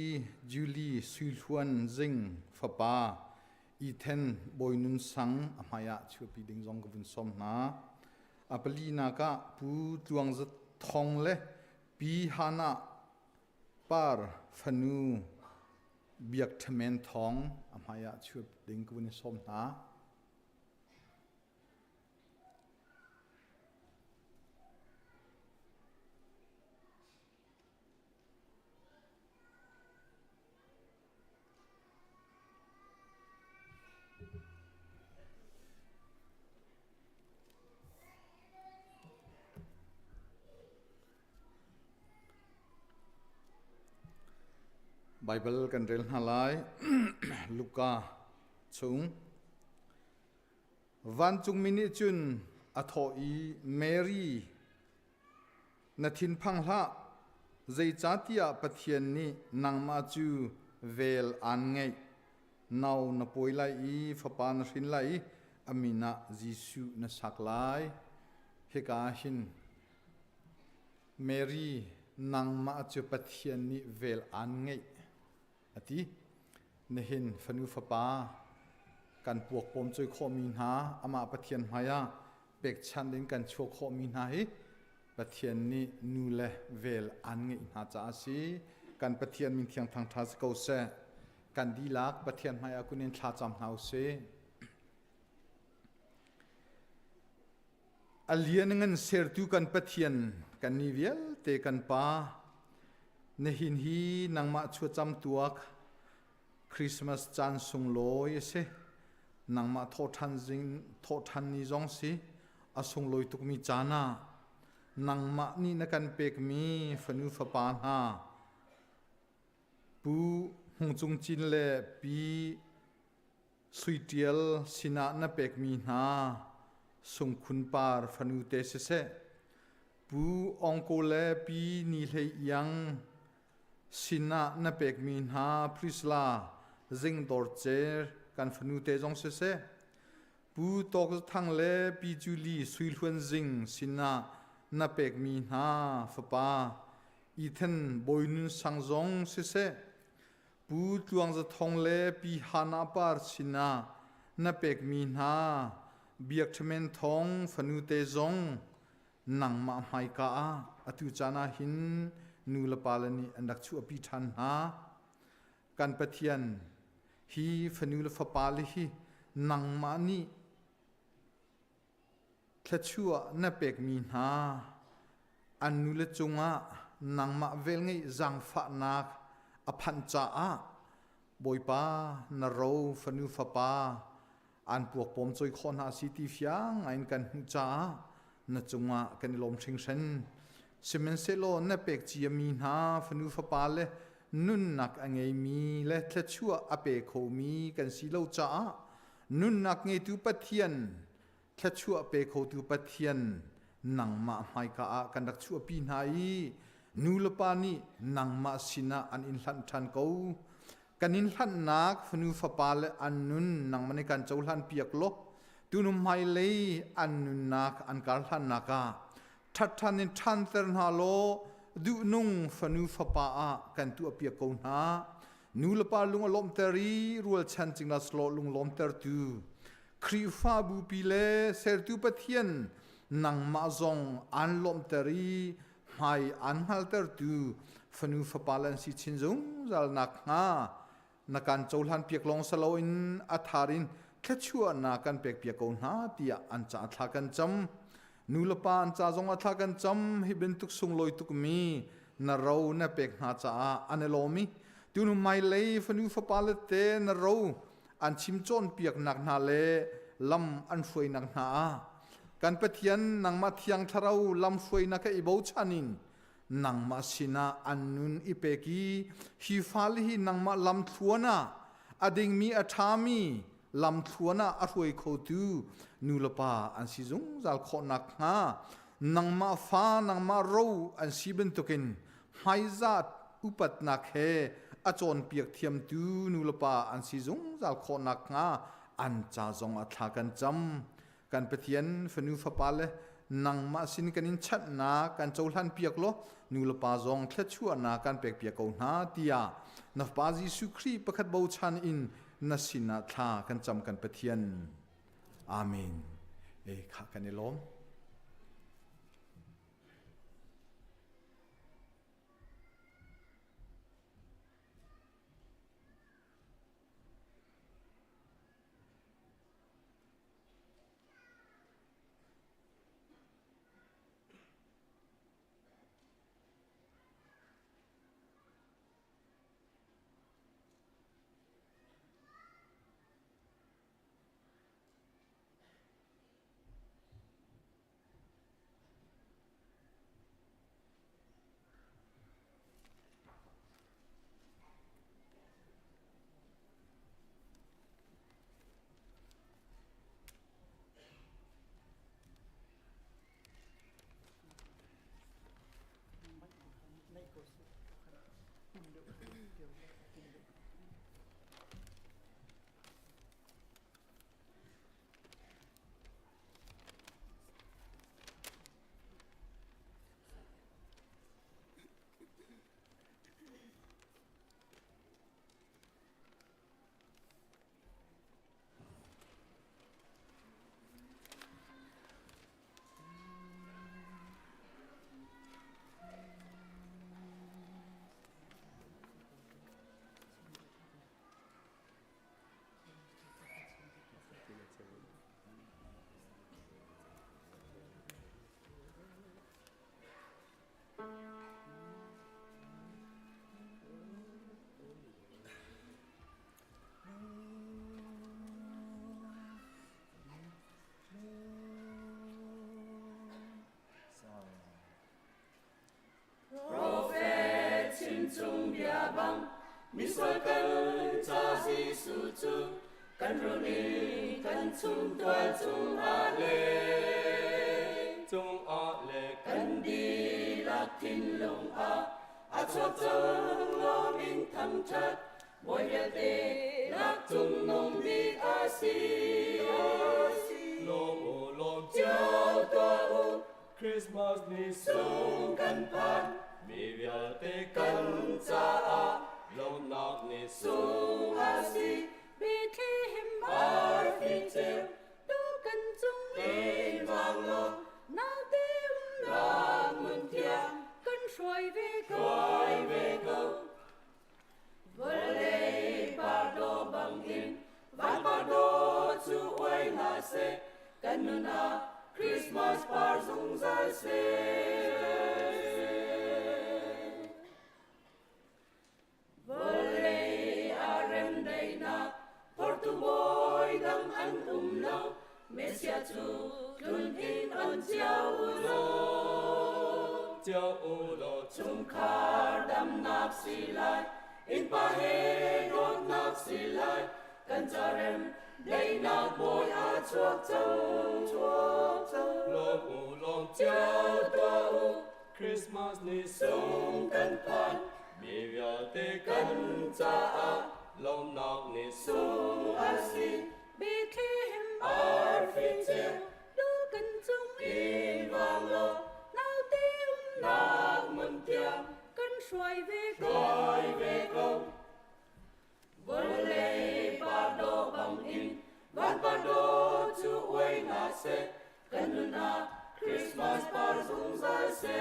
จูลีสุลวนซิงฟปาอีเทนบอยนุนสังอมายาชัวปีดิงจงกบุนสมนาอปลีนากาปูตวงจะทองเลปีฮานาปาร์ฟนูเบียกทเมนทองอมายาชัวดิงกบุนสมนาไบเบิลกันเรื่องอะไร ลูกาชุงวันจุงมินิจุนอโธอีเมรีนาทินพังละใจจัตยาปะเทียนนี้นางมาจูเวลอันไงนาวนาป่วยไลฟปานรินไลอามินาจิสุนาสักไลเฮกาหินเมรีนางมาจูปะเทียนนี้เวลอันไงอติเนหินฟนูฟปากันปวกปมจอยข้อมีหาอามาปะเทียนหายาเป็กชันดินกันชัวข้อมีหาให้ปะเทียนนี้นูเลเวลอันไงหาจ้าสิกันปะเทียนมีเทียงทางทัศกเสกันดีลักปะเทียนหายากุนินชาจำหาวเสอเลียนเงินเสรตุกันปะเทียนกันนิเวลเตกันปาเนหินฮีนางมาชัวจำตัวคริสต์มาสจันทร์สุงลอยเสนางมาโทษทันจิงโทษทันนิจงสิอาสุงลอยตุกมีจานานางมานี่นักันเป็กมีฟนูฟปานหาปูหงจงจินเลปีสุยเตียลสินะนัเป็กมีนาสุงคุณปาร์ฟนูเตเสปูองโกเลปีนี่เลยยังสินะนับเป็กมีนหาพริสลาซิงดอร์เจอร์กันฟนูเตจงเสปูตกทั้งเลปีจูลีสุยลวนซิงสินะนับเป็กมีนหาฟปาอีเทนบอยนุนสังจงเสปูตวงจะทองเลปีฮานาปาร์สินะนับเป็กมีนหาเบียกทเมนทองฟนูเตจงนังมาไมกาอตุจานาหินนูลปาลนีอันดักชัวปีทันหากันปะเทียนฮีฟนูลฟปาลิฮี nang ma ni thachua na pek mi na anu le chunga nang ma vel ngei zang fa nak a phan cha a boipa na ro fanu fa pa an puak pom choi khon ha city fiang ain kan hu cha na chunga kan lom thing sen semen selo na pek chi mi na fanu fa pa le nun nak angei mi le thachua a pe kho mi kan si lo cha nun nak ngei tu pathian thachua pe kho tu pathian nang ma mai ka a kan dak chu pi nai nu le pa ni nang ma sina an in hlan than ko kanin hlan nak fanu fa pa le an nun nang mane kan chau hlan piak lo tu nu mai le an nun nak an kar hlan naka that than in than ter na lo du nung fanu fa pa a kan tu piak ko na nu le pa lung lom teri rual chan ching na slo lung lom ter tu khri fa bu pi le ser tu pathian nang ma zong an lom teri mai an hal ter tu fanu fa palan si chin zung zal nak nga na kan chaulan piak long salo in atharin thachua na kan pek piak ko na tia an cha thla kan cham nu la pa an cha zong athla kan cham hi ben tuk sung loi tuk mi na ro na pek na cha anelomi tu nu mai le fanu fa pal te na ro an chim chon piak nak na le lam an foi nak na kan pathian nang ma thiang tharau lam foi na ka ibo chanin nang ma sina annun ipeki hi fal hi nang ma lam thuana ading mi athami lam thuana a roi kho tu nulapa an si zung zal kho nak ha nang ma fa nang ma ro an si ben tokin haizat upat nak he achon piak thiam tu nulapa an si zung zal kho nak nga an cha zong athla kan cham kan pathian fanu fa pale nang ma sin kanin chat na kan chaulan piak lo nula pa zong thachua na kan pek piak ko na tia na pa Jesu Khri pakhat bo chan in na sina tha kan cham kan pathian amen e kha kan elom Misal kan cha Giêsu chu kan runi kan chung tua chung ale kan đi lạc thiên long a cho chung lo min tham chat boy ya te lạc chung nong bi a si lo chao tua u Christmas ni sung kan pan mi ya te kan cha Long knock ni sung a si Bethlehem mar phi treo đu cần chung lên vang lo nào tim ra mừng thiang cơn xoay về câu vỡ lê ba đô bằng in và ba đô chu na se kanuna Christmas par zung za se Vole arem Daihnak Portuboy dang an lo Mesia chu lun in on chiao lo Tlangtaar dam nak si lai in pa he rot nak si lai kan charem Daihnak boy a chuak chau lo chiao tua Christmas ni sung kan pan mi via te kan cha a lo nak ni sung a si Bethlehem ar phi chiao du kan chung in vang lo nao tiếng nak mun tiang cân xoài về rồi về công vốn lệ ba đô bằng in văn ba đô chú uy na se cần na Christmas par zung za se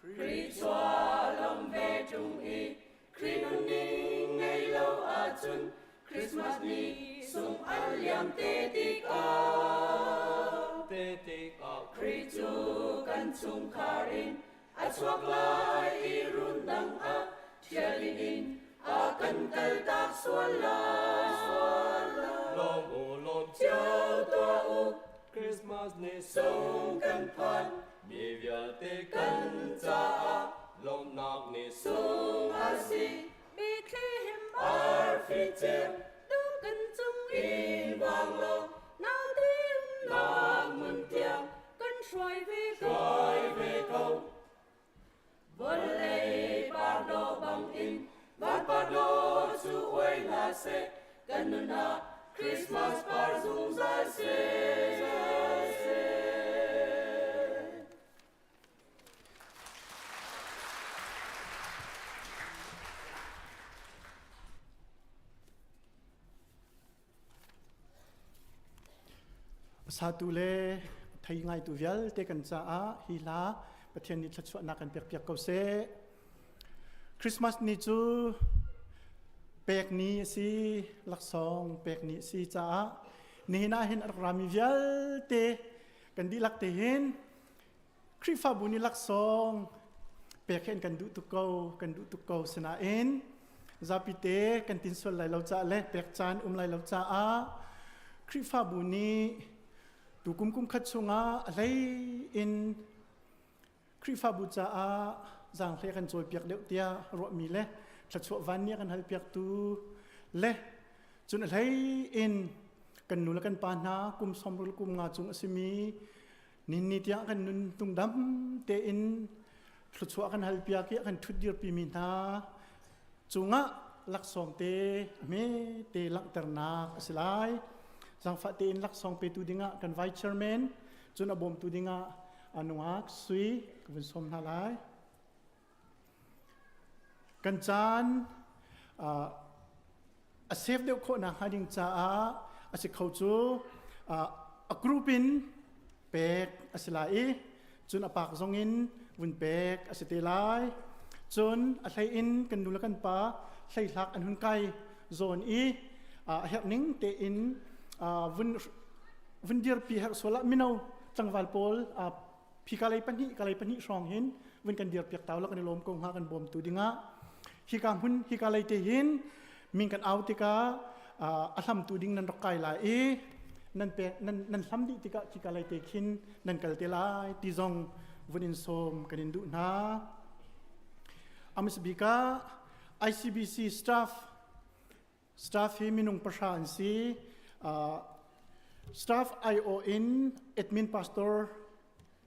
Kri choa lòng về trung y Kri nun ning ngày lâu a chun Christmas ni sung an liam te tik a Kri chu kan chung karin a chuak lai I run dang a thialin in a kan kal tak suan la long chiao tua u Christmas ni sung kan pan mi via te kan cha a long nak ni sung a si Bethlehem ar phi chiao du kan chung in vang lo nao tiếng nak mun tiang cân xoài về rồi về công vốn lệ ba đô bằng in văn ba đô chú uy na se cần na Christmas par zung za se Satu le thầy ngay tu vial te kan cha a hi la pathian ni thachwa na kan pek pek ko se Christmas ni chu pek ni si laksong pek ni si cha ni na hin rami vial te kan di lak te hin Krifa bu ni laksong pek hen kan du tu ko sena in zapite kan tin sol lai lo cha le pek chan lai lo cha a Krifa bu ni tu kum khat chunga alai in Krifa bu cha a zang hle kan choi piak deuh tia ro mi le thachwa van ni kan hal piak tu le chun alai in kan nu la kan pa na kum somrul kum nga chung asimi nin ni tia kan nun tung dam te in thachwa kan hal piak ki kan thut dir pi mi na chunga lak som te me te lak terna asilai Zang fa te in lak song pe tu dinga kan vice chairman chun abom tu dinga anuak sui kun som na lai kan chan a save de ko na hading cha a se khau chu a group in pek asilai chun apak zong in win pek asite lai chun a thlai in kan dula kan pa thlai lak an hun kai zone I hep ning te in vun dir pi har sola mino changwal pol pi kalai pani song hin vun kan dir piak taw la kan lom kong ha kan bom tu dinga hi kam hun hi kalai te hin min kan autika ahlam tu ding nan rokai la nan pe nan hlam di tika ki kalai te khin nan kal te lai ti zong vun in som kan in du na amisbika ICBC staff hi minung pashan si staff IO in admin pastor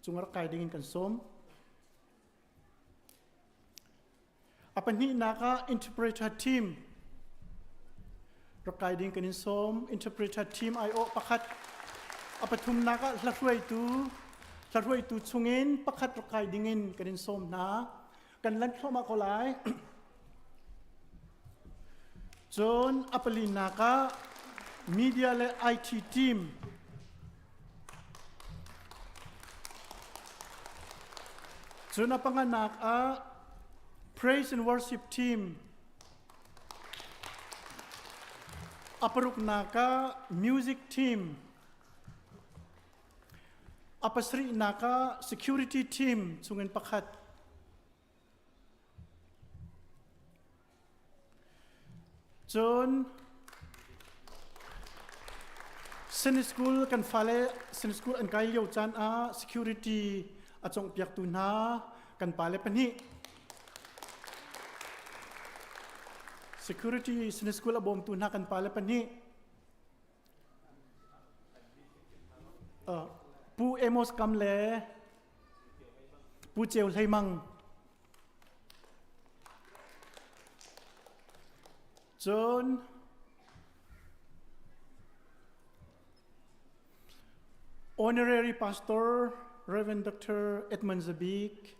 chungar kai dingin kan som apan hi naka interpreter team rakai ding kan som interpreter team IO pakhat apathum naka hlarhuai tu chungin pakhat rakai dingin kan som na kan lan thoma ko lai John apalin naka media le IT team Zuna panganak praise and worship team Aparuk naka music team. Apasri naka security team sungan pakhat. John Sen school kan fale sen school an kai liu chan a security a chong piak tu na kan pale pani security sen school a bom tu na kan pale pani pu emos kam le pu cheu lai mang John Honorary Pastor Reverend Dr. Edmund Zabik,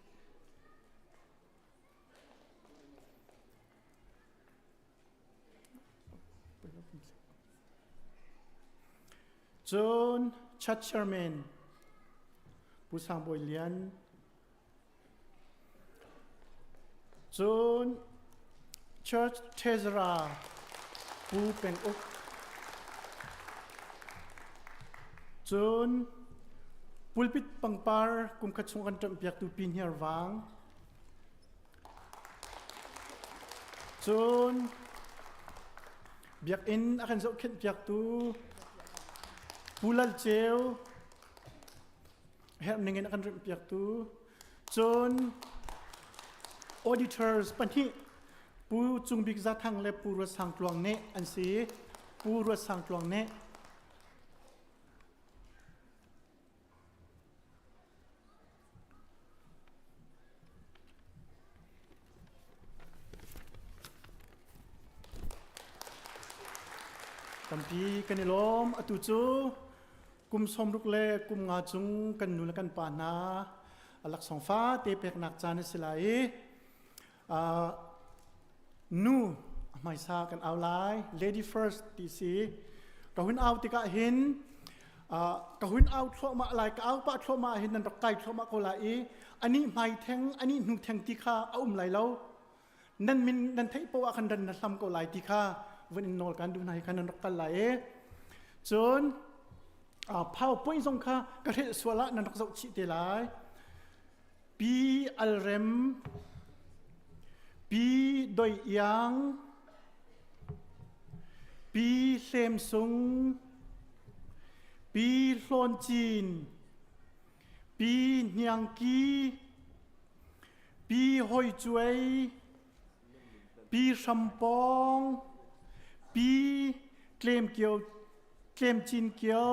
John Church Chairman Pusang Boylian, John Church Treasurer Pu Peng Uk, John Pulpit Pangpar kum kachungan tam piak tu pin hier wang. John biak in akan zo khet piak tu pulal cheu her ningen akan rem piak tu John auditors pani pu chung big za thang le pu ro sang tlong ne an si pu ro sang tlong ne Kampi kanilom atucu kum somruk le kum ngajung kan nulakan pana alak songfa te pek nak chane silai nu mai sa kan aulai lady first tc kahun au tika hin kahun au thlo ma lai ka au pa thlo ma hin nan kai thlo ma ko lai ani mai theng ani nu theng tikha lai lo nan min nan thei po akan dan na sam ko lai tikhaวันนอลกันดูในกันนักกันไหลจนพาวpoint สงค่ะกระเทศสวละนันรักษาชิเตลายปีอัลเรมปีดอยยังปีเซมซุงปีโซนจีนปีเนียงกีปีหอยจวยปีชัมปองปีเคลมเกียวเคลมจินเกียว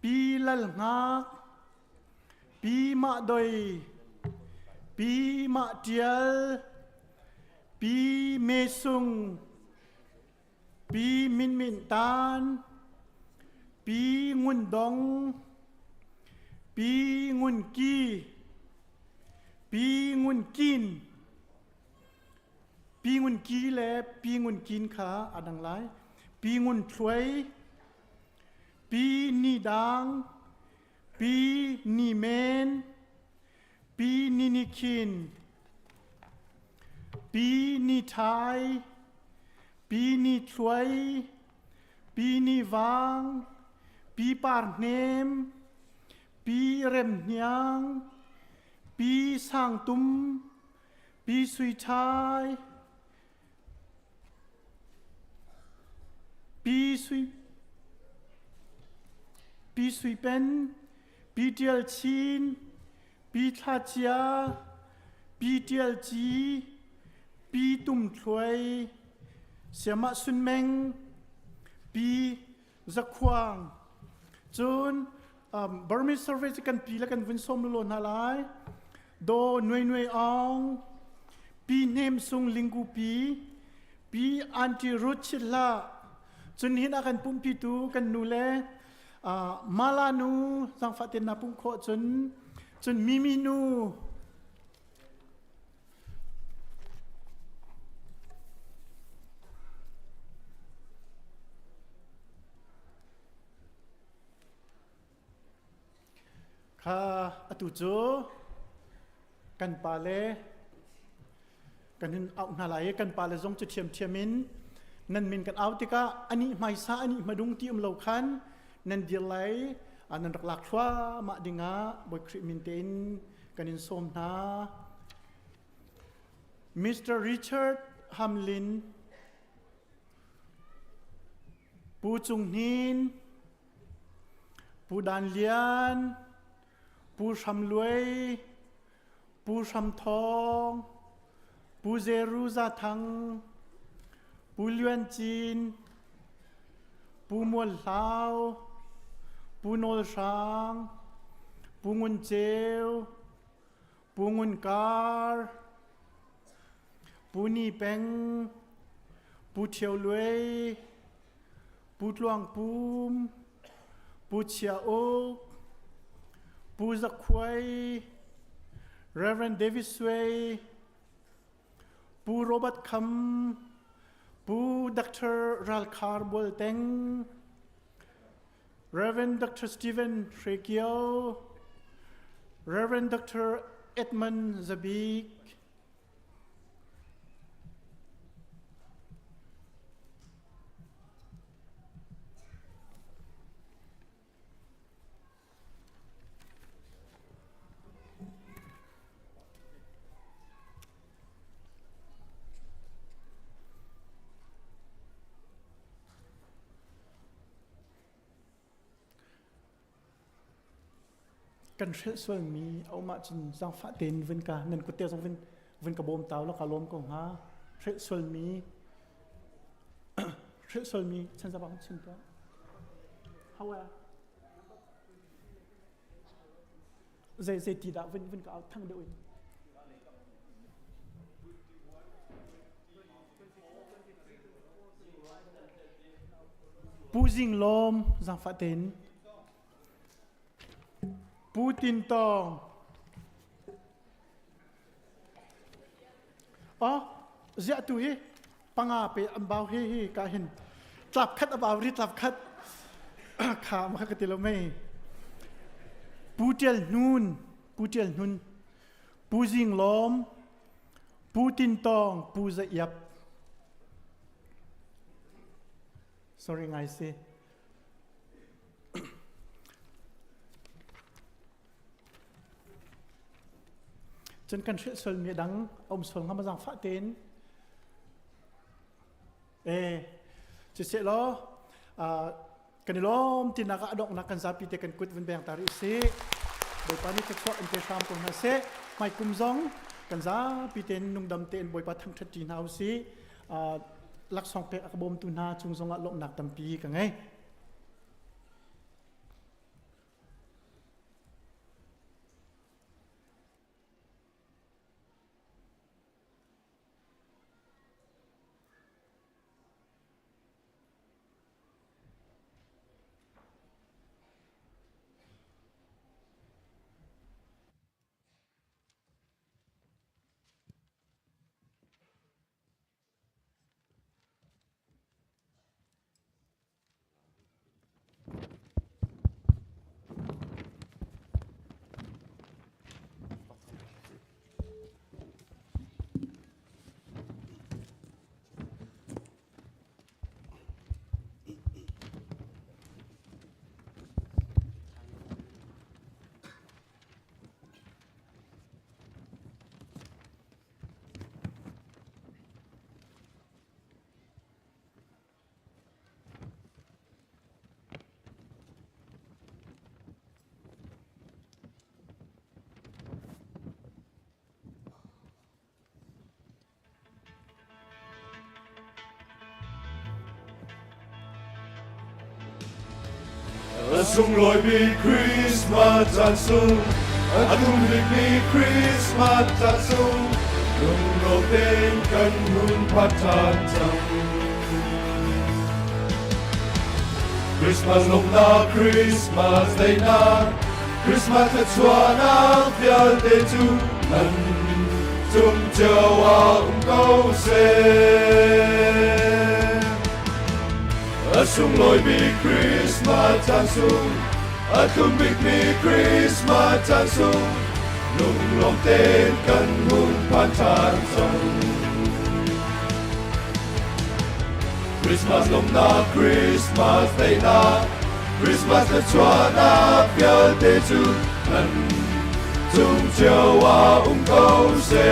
ปีลัลงักปีมะดอยปีมะเจียลปีเมซุงปีมินมินตานปีงุนดงปีงุนกีปีงุนกินปีงุนกีและปีงุนกินขาอดังไลปีงุนช่วยปีนีดังปีนีเมนปีนีนิคินปีนีไทยปีนีช่วยปีนีวังปีปาร์เนมปีเรมเนียงปีสังตุมปีสุยไทยปีสุยเป็นปีเดียลชินปีทาเจียปีเดียลจีปีตุ่มถวยเสียมาสุนเมงปีจักควางจนBurmese survey กันปีละกันวินสมลุลนาลายโดหน่วยอองปีเนมซุงลิงกูปีอันติรุชิลาจนเห็นอาการปุ่มพิตูกันนูเลมาลานูสังฟัตินาปุ่มโคจนมินูข้าอตุโจกันปาเลกันเอาหนาไหลกันปาเลจงจะเทียมมิน นั่นมินกันเอาติกะอันนี้ไม่ซาอันนี้มาดุงที่เราคันนั่นเดียวไหลอันนั้นรักชัวมาดิงะบอยคริมินเตนกันอินสมนามิสเตอร์ริชาร์ดฮัมลินปูจุงนินปูดานเลียนปูชำลวยปูชำทองปูเซรูซาทังปูเลียนจีนปูมวลลาวปูโนลชางปูงุนเจวปูงุนการปูนีเป็งปูเทียวลวยปูตลวงปูมปูเชียโอกปูจักควายReverend David Sway ปูโรเบิร์ตคัมปูDr. Ralkar Bolteng Reverend Dr. Stephen Shrekio Reverend Dr. Edmund Zabikกันเชื่อส่วนมีเอามาจนสังฟ้าเต็นวินกานั่นก็เตียวสังวินกระโบมเตาแล้วก็ล้มกองหาเชื่อส่วนมีเชื่อส่วนมีฉันจะบอกชิมตัวhow are theyตีดาวินก็เอาทั้งเดียวปูจิงลมสังฟ้าเต็นปูตินตองอ๋อเจ้าตัวเฮปังอาเปอันบ่าวเฮกาเห็นกลับคัดอันบ่าวริกลับคัดขามาคัดติลไม่ปูเจลนูนปูจิงล้อมปูตินตองปูจะยับ sorry ไงสิจนกันเชื่อส่วนมีดังอมส่วนเขามาสั่งฟ้าเต็นจะเสร็จแล้วกันล้อมที่นักอดอกนักกันซาปีเตกันกุดวันแบงตาริเซโดยปานิกชอบอินเตอร์ชามตรงนั้นเซไม่กุมซองกันซาปีเตนนุ่งดำเตนบอยปัดทั้งชัดจีนเอาสิลักสองเป็กอักบมตุนาจุงซองอลบหนักตำปีกันไงSung loi bi Christmas tan sung Atum lik bi Christmas tan sung Lung lo ten kan hun patan tang Christmas lung na Christmas Daihnak Christmas thật xóa nang phial te chu Nan tum chờ wa câu se Sung loi bi Christmas tan sung Atum big mi Christmas tan sung Lung long ten kan hun pan tan sung Christmas lom na Christmas Daihnak Christmas the chua na phiêu tê chu lần chung chiều hoa câu xe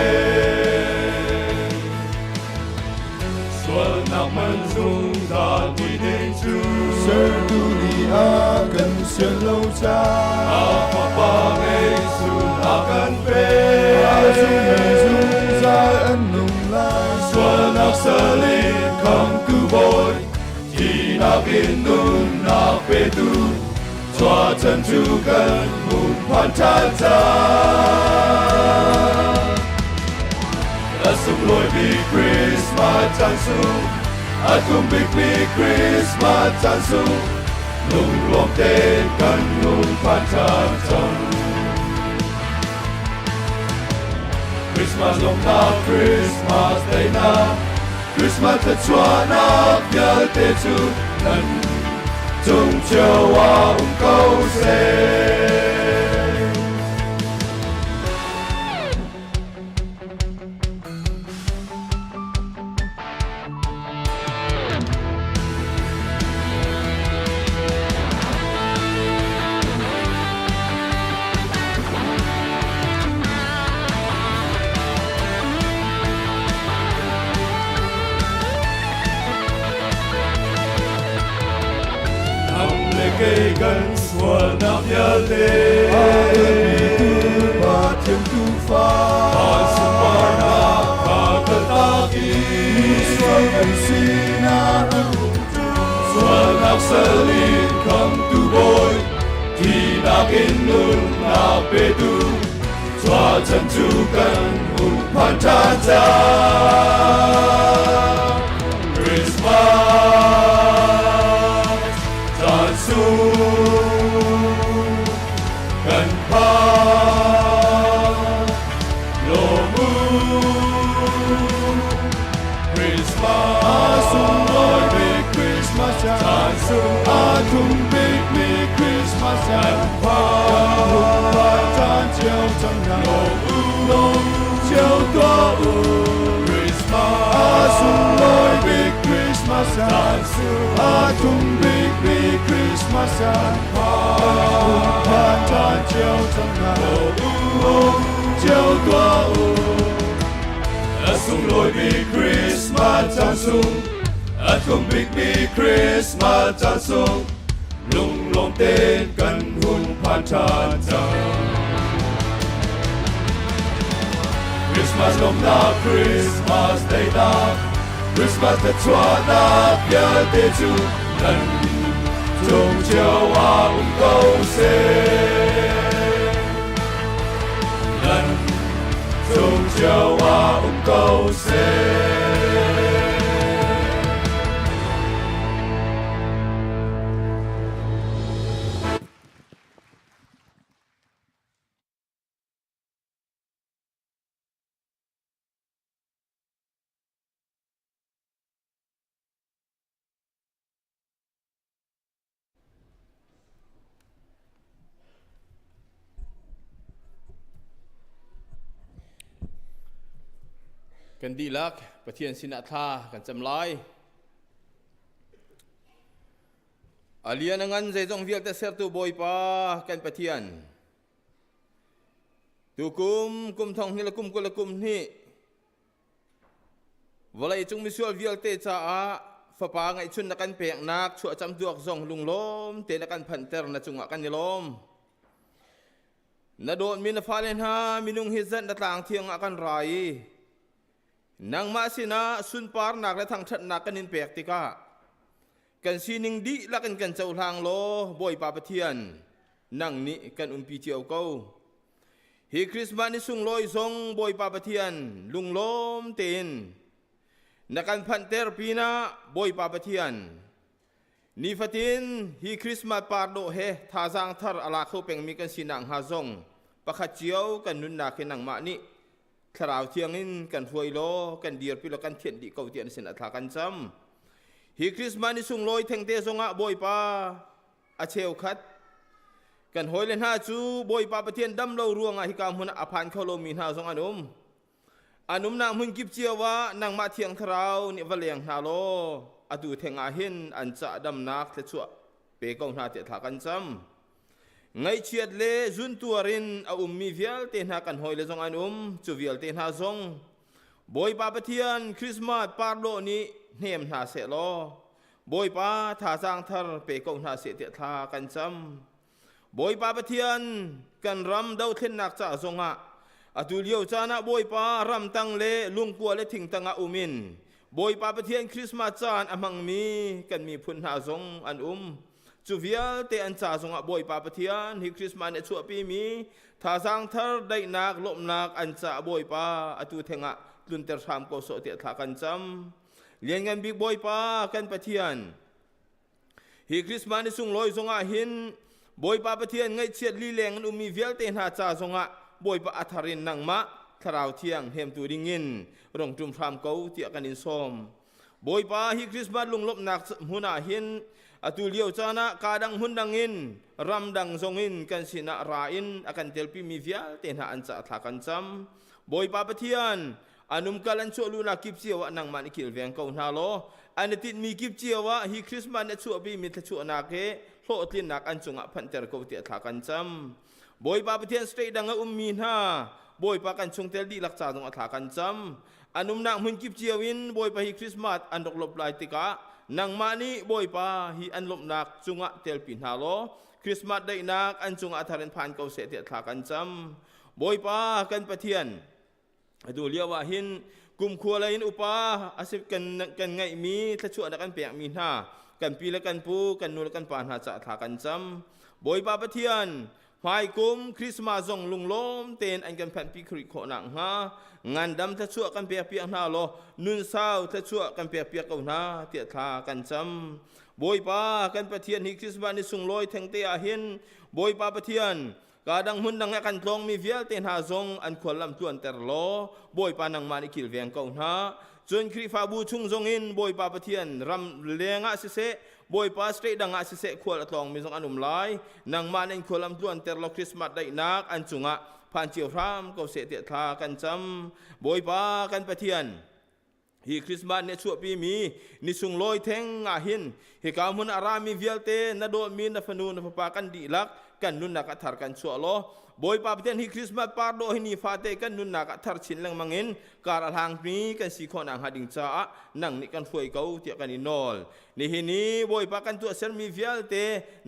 xuân nạc mân dung ta đi đến chu sơ tu đi a cần xuyên lâu cha a pha pa ngây xuân a cần về a dung ngây dung ra ân nung la xuân nạc sơ linh không cứ bồi thì nạc in nun nạc bê tu cho chân chu cần hùng hoàn cha cha đã sung lôi vì Christmas chan su at cùng big Christmas chan su lung lom tên cần hùng hoàn cha cha Christmas lom na Christmas Daihnak Christmas thật chua nắp nhớ tê chu lần chung chiều hoa câu xe cây gần xuân nắp nhớ tê ơn bị tu và thiên tu pha ơn sự bao na và cơn ta kỳ xuân gần xin na xuân nắp sơ linh không tu bồi thì nắp in nun nắp bê tu cho chân chu cần hùng phan cha cha Christmas chan su cần pha lô mu Christmas sung lôi big Christmas chan su a thung big Christmas chan pha hùng phan chan chiều trong ngày lô chiều tua u Christmas sung lôi big Christmas chan su a thung big Christmas chan pha hùng phan chan chiều trong ngày chiều tua u sung lôi big Christmas chan sung at cùng big Christmas chan sung lung lom tên cần hùng phan chan chan Christmas lom na Christmas Daihnak Christmas thật chua nắp nhớ tê chu lần chung chiều hoa câu xe lần chung chiều hoa câu xeกันดีลักประเทียนสินาธากันจำลายอาเลียนงันใจจงเวียกแต่เสียตัวบอยปากันประเทียนตุกุมทองนี่ละกุมกุละกุมนี่วลัยจงมิสวลเวียกเตจ้าฝปาไงชุนนักันเปียกนักชั่วจำดวกจงลุงล้มเตนักันพันเตอร์นัจุงะกันยล้มนาโดนมินฟ้าเลนฮามินุงฮิซันต่างเทียงกันไรนางมาสินะสุนปาร์นักและทางชัดนักกันนินเปียกติกากันซีนิงดีและกันเจ้าทางโลบอยปาปะเทียนนางนี้กันปีเจียวเก้าฮีคริสต์มาสนี่สุงลอยทรงบอยปาปะเทียนลุงล้มเตีนนักกันพันเตอร์ปีนาบอยปาปะเทียนนี่ฟัตินฮีคริสต์มาสปาร์โดเฮทาจังทาร์อลาเข้าเป็นมีกันสีนางฮาซงปะขัดเจียวกันนุนนาเนนางมานี่คราวเที่ยงนี้กันฟวยโลกันเดียร์พิโลกันเทียนดีเก่าเทียนสินอัฐากันซ้ำฮีคริสต์มาสนี่สุงลอยแทงเตะทรงบอยปาอาเชลคัดกันหอยเลนฮาจูบอยปาปะเทียนดำเรารวงฮิกามหุนอภันเขาโลมีนาทรงอนุมนางมุนกิบเจียววะนางมาเทียงคราวนี่วะเลียงฮาโล อดูเทงอาหินอันจะดำนักและชั่วเปกองนาเตถากันจำไงเชียดเลจุนตัวรินอามีเวียลเตนหากันหอยเลจงอันจูเวียลเตนหาจงบอยปาปะเทียนคริสต์มาสปาร์โดนี้เนมหาเสลอบอยปาท่าจางทาร์เปกองนาเสเตถากันจำบอยปาปะเทียนกันรำดาวเทนนักจ่าจงะอตุเลียวจานะบอยปารำตังเลลุงกัวเลถิงตังอามินบอยปาปะเทียนคริสต์มาสจานอมังมีกันมีพุนหาจงอันจูเวียลเตอันจ่าจงะบอยปาปะเทียนฮิคริสต์มาสเนชัวปีมีท่าจางทาร์ได้นักลบนักอันจ่าบอยปาอตุเทงะลุนเตอร์ชามโกโซเตถากันจำเลี้ยงกันบิ๊กบอยปากันปะเทียนฮิคริสต์มาสในสุงลอยจงะหินบอยปาปะเทียนไงเชียดลีเลงมีเวียลเตนหาจ่าจงะบอยปาอัธรินนังมะคราวเที่ยงเฮมตูดิงินรองจุมพรามเกาเตียกันอินซอมบอยปาฮิคริสต์มาสลุงลบนักหุนาหินอตุเลียวจานะกาดังหุนดังอินรำดังจงอินกันสินาราอินอากันเตลปีมีเวียลเตนหาอันจ่าถากันจำบอยปาปะเทียนอนุมกัลันชั่วลูนากิบเจียวนังมันกิลเวียงเกาหนาโลอันติดมีกิบเจียวฮิคริสต์มาสเนชั่วปีมีทชั่วนาเกโลตินนักอันจงะพันเตอร์เกาเตียถากันจำบอยปาปะเทียนสเตย์ดังมีนาบอยปากันชงเตลดีลักษาจงะถากันจำอนุมนักมุนกิบเจียวินบอยปาฮิคริสต์มาสอันดอกลบลายติกะนังมานีบอยปาฮิอันลบนักจงะเตลปินฮาโลคริสต์มาสได้นักอันจงะทารันพานเกาเสเตียถากันจำบอยปากันปะเทียนดูเลียวว่าหินกุมขัวเลยอุปาอาศัยกันไงมีถ้าชั่วนักกันเปียกมีหน้ากันปีละกันปูกันนูละกันปานหาจะถากันจำบอยปาปะเทียนหายกุมคริสต์มาสงลุงล้มเตนอันกันแผ่นปีคริโคหนังฮางานดำถ้าชั่วกันเปียกเปียกหน้าโลนุนเศร้าถ้าชั่วกันเปียกเปียกเอาหน้าเตียถากันจำบอยปากันปะเทียนฮิคริสต์มาสในสุงลอยแทงเตียหินบอยปาปะเทียนกาดังหุ่นดังกันตรงมีเวียลเตนหาจงอันควรลำตวนเตอร์โลบอยปานังมานิกิลเวียงเกาหน้าจนคริฟาบูชุงจงอินบอยปาปะเทียนรำเลียงอาเสบอยปาสเตดังอาเสควรตองมีจงอนุมไลนังมานิควรลำตวนเตอร์โลคริสต์มาสได้นักอันจุงะผ่านเจียวพรามเกาเสเตถากันจำบอยปากันปะเทียนฮีคริสต์มาสเนชั่วปีมีนิสุงลอยเทงอาหินฮิกามุนอารามีเวียลเตนโดมีนฟนูนฟปากันดีลักกันนุนนักทาร์กันชัวโลบอยปาปเทนฮิคริสต์มาสปาร์โดฮินีฟาเตกันนุนนักทาร์ชินลังมังอินการหางนี้กันสีขอนังหาดิงจ้านังนิกันฟวยเกาเตียกันอินนอลนี่ฮินีบอยปากันตัวเซลมีเวียลเต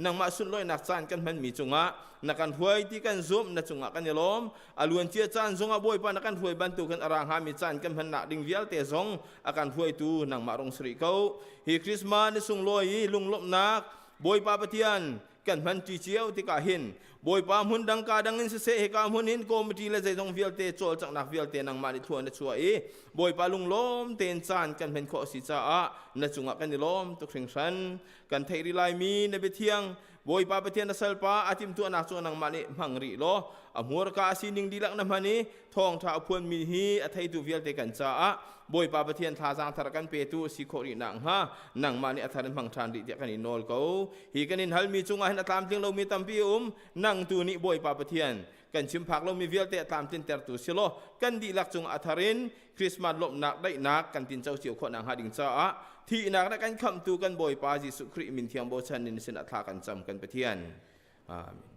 นังมาสุนลอยนักจานกันมันมีจงะนักกันฟวยที่กันซุมนักจงะกันยลมอลวนเจียจานจงะบอยปานักกันฟวยบรรทุกันอารางหามีจานกันมันนักดิงเวียลเตจงอากันฟวยตูนังมารงสริเกาฮิคริสต์มาสในสุงลอยลุงลบนักบอยปาปเทียนกันมันจีเจียวที่กาหินบอยปามหุนดังกาดังอินเสเฮกามหุนหินโกมตีเลใจจงเวียลเตโจลจากนักเวียลเตนังมานิทวนชัวบอยปาลุงล้มเตนจานกันเป็นข้อสิจ้าณจุงะกันนิล้มตุกเริงชันกันไทยริไลมีในเบเทียงบอยปาเบเทียนนัสลปาอาทิมตัวนักจนังมานิมังริโลอมัวรกาสินิงดีลักนำมันนี้ทองท้าพวนมีฮีอาไทยดูเวียลเตกันจ้าบอยปาเบเทียนท่าจางทารกันเปตูสิโครินังฮะนังมานิอัธรันพังทานดิเดียกันอินโนลเขาฮีกันอินฮัลมีจุงะหินตามทิ้งเรามีตัมปีนังตูนิบอยปาปเทียนกันชิมพักเรามีเวียลเตะตามตินเตอร์ตุสิโลกันดีลักจงอัธรินคริสต์มาสลบนักได้นักกันตินเจ้าเจียวขวนังหาดิงจ้าที่นักได้กันคำตูกันบอยปาจิสุคริมินเทียมโบชันนินสินอัฐากันจำกันปเทียนอาเมน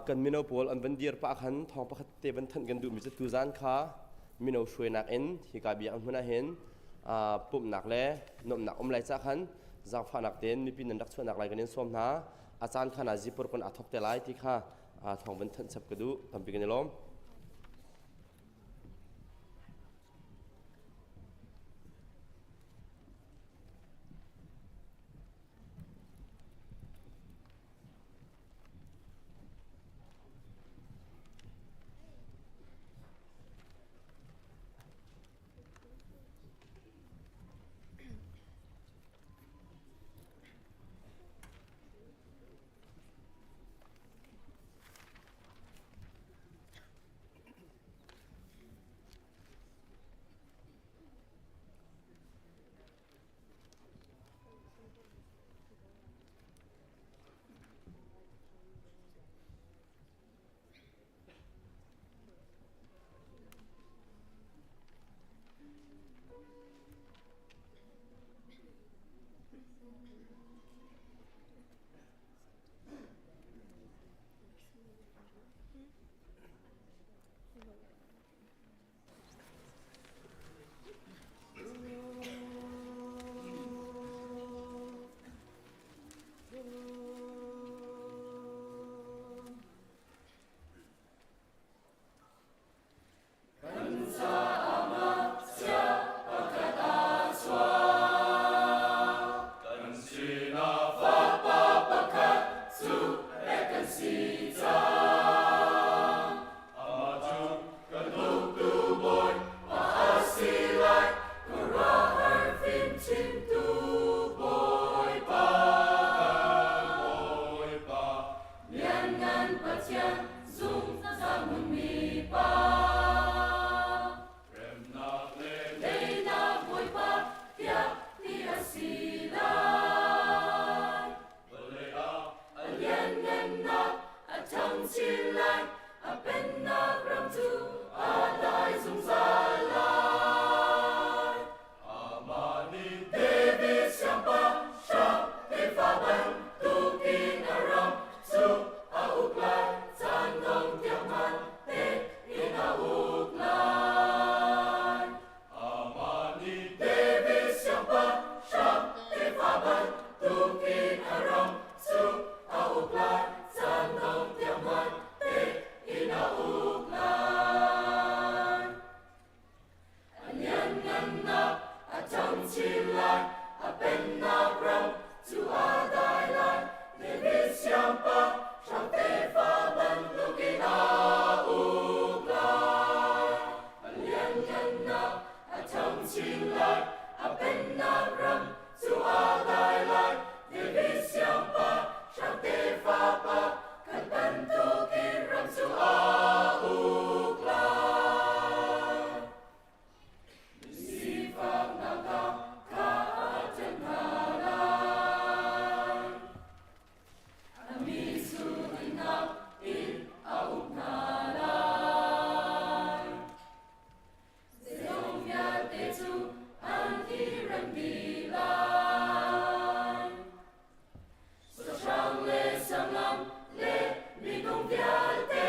กันมิโนโพลอันบันเดียร์ปากหันทองปากเตบันทันกันดูมิจตุจานขามิโนช่วยนักเอ็นที่กาบีอันหัวหน้าเห็นปุ่มหนักเล่นมหนักอมไหลจากหันจากฝาหนักเต็นมีปีนันดักช่วยหนักไหลกันเน้นส้มนะอาจารย์ขนาดจีปรกันอัทกเตลัยที่ข้าทองบันทันสับกระดูทำปีกันในล้อม อ tin lại a pen na ram su a dai lai de vi siam pa sang te fa pa kan pan tu ki ram su a u la si fa na ka ka chen na lai ami su na in a u na lai Seong ya te chu an hi ram bi lai so shang le sam lam le mi gong via te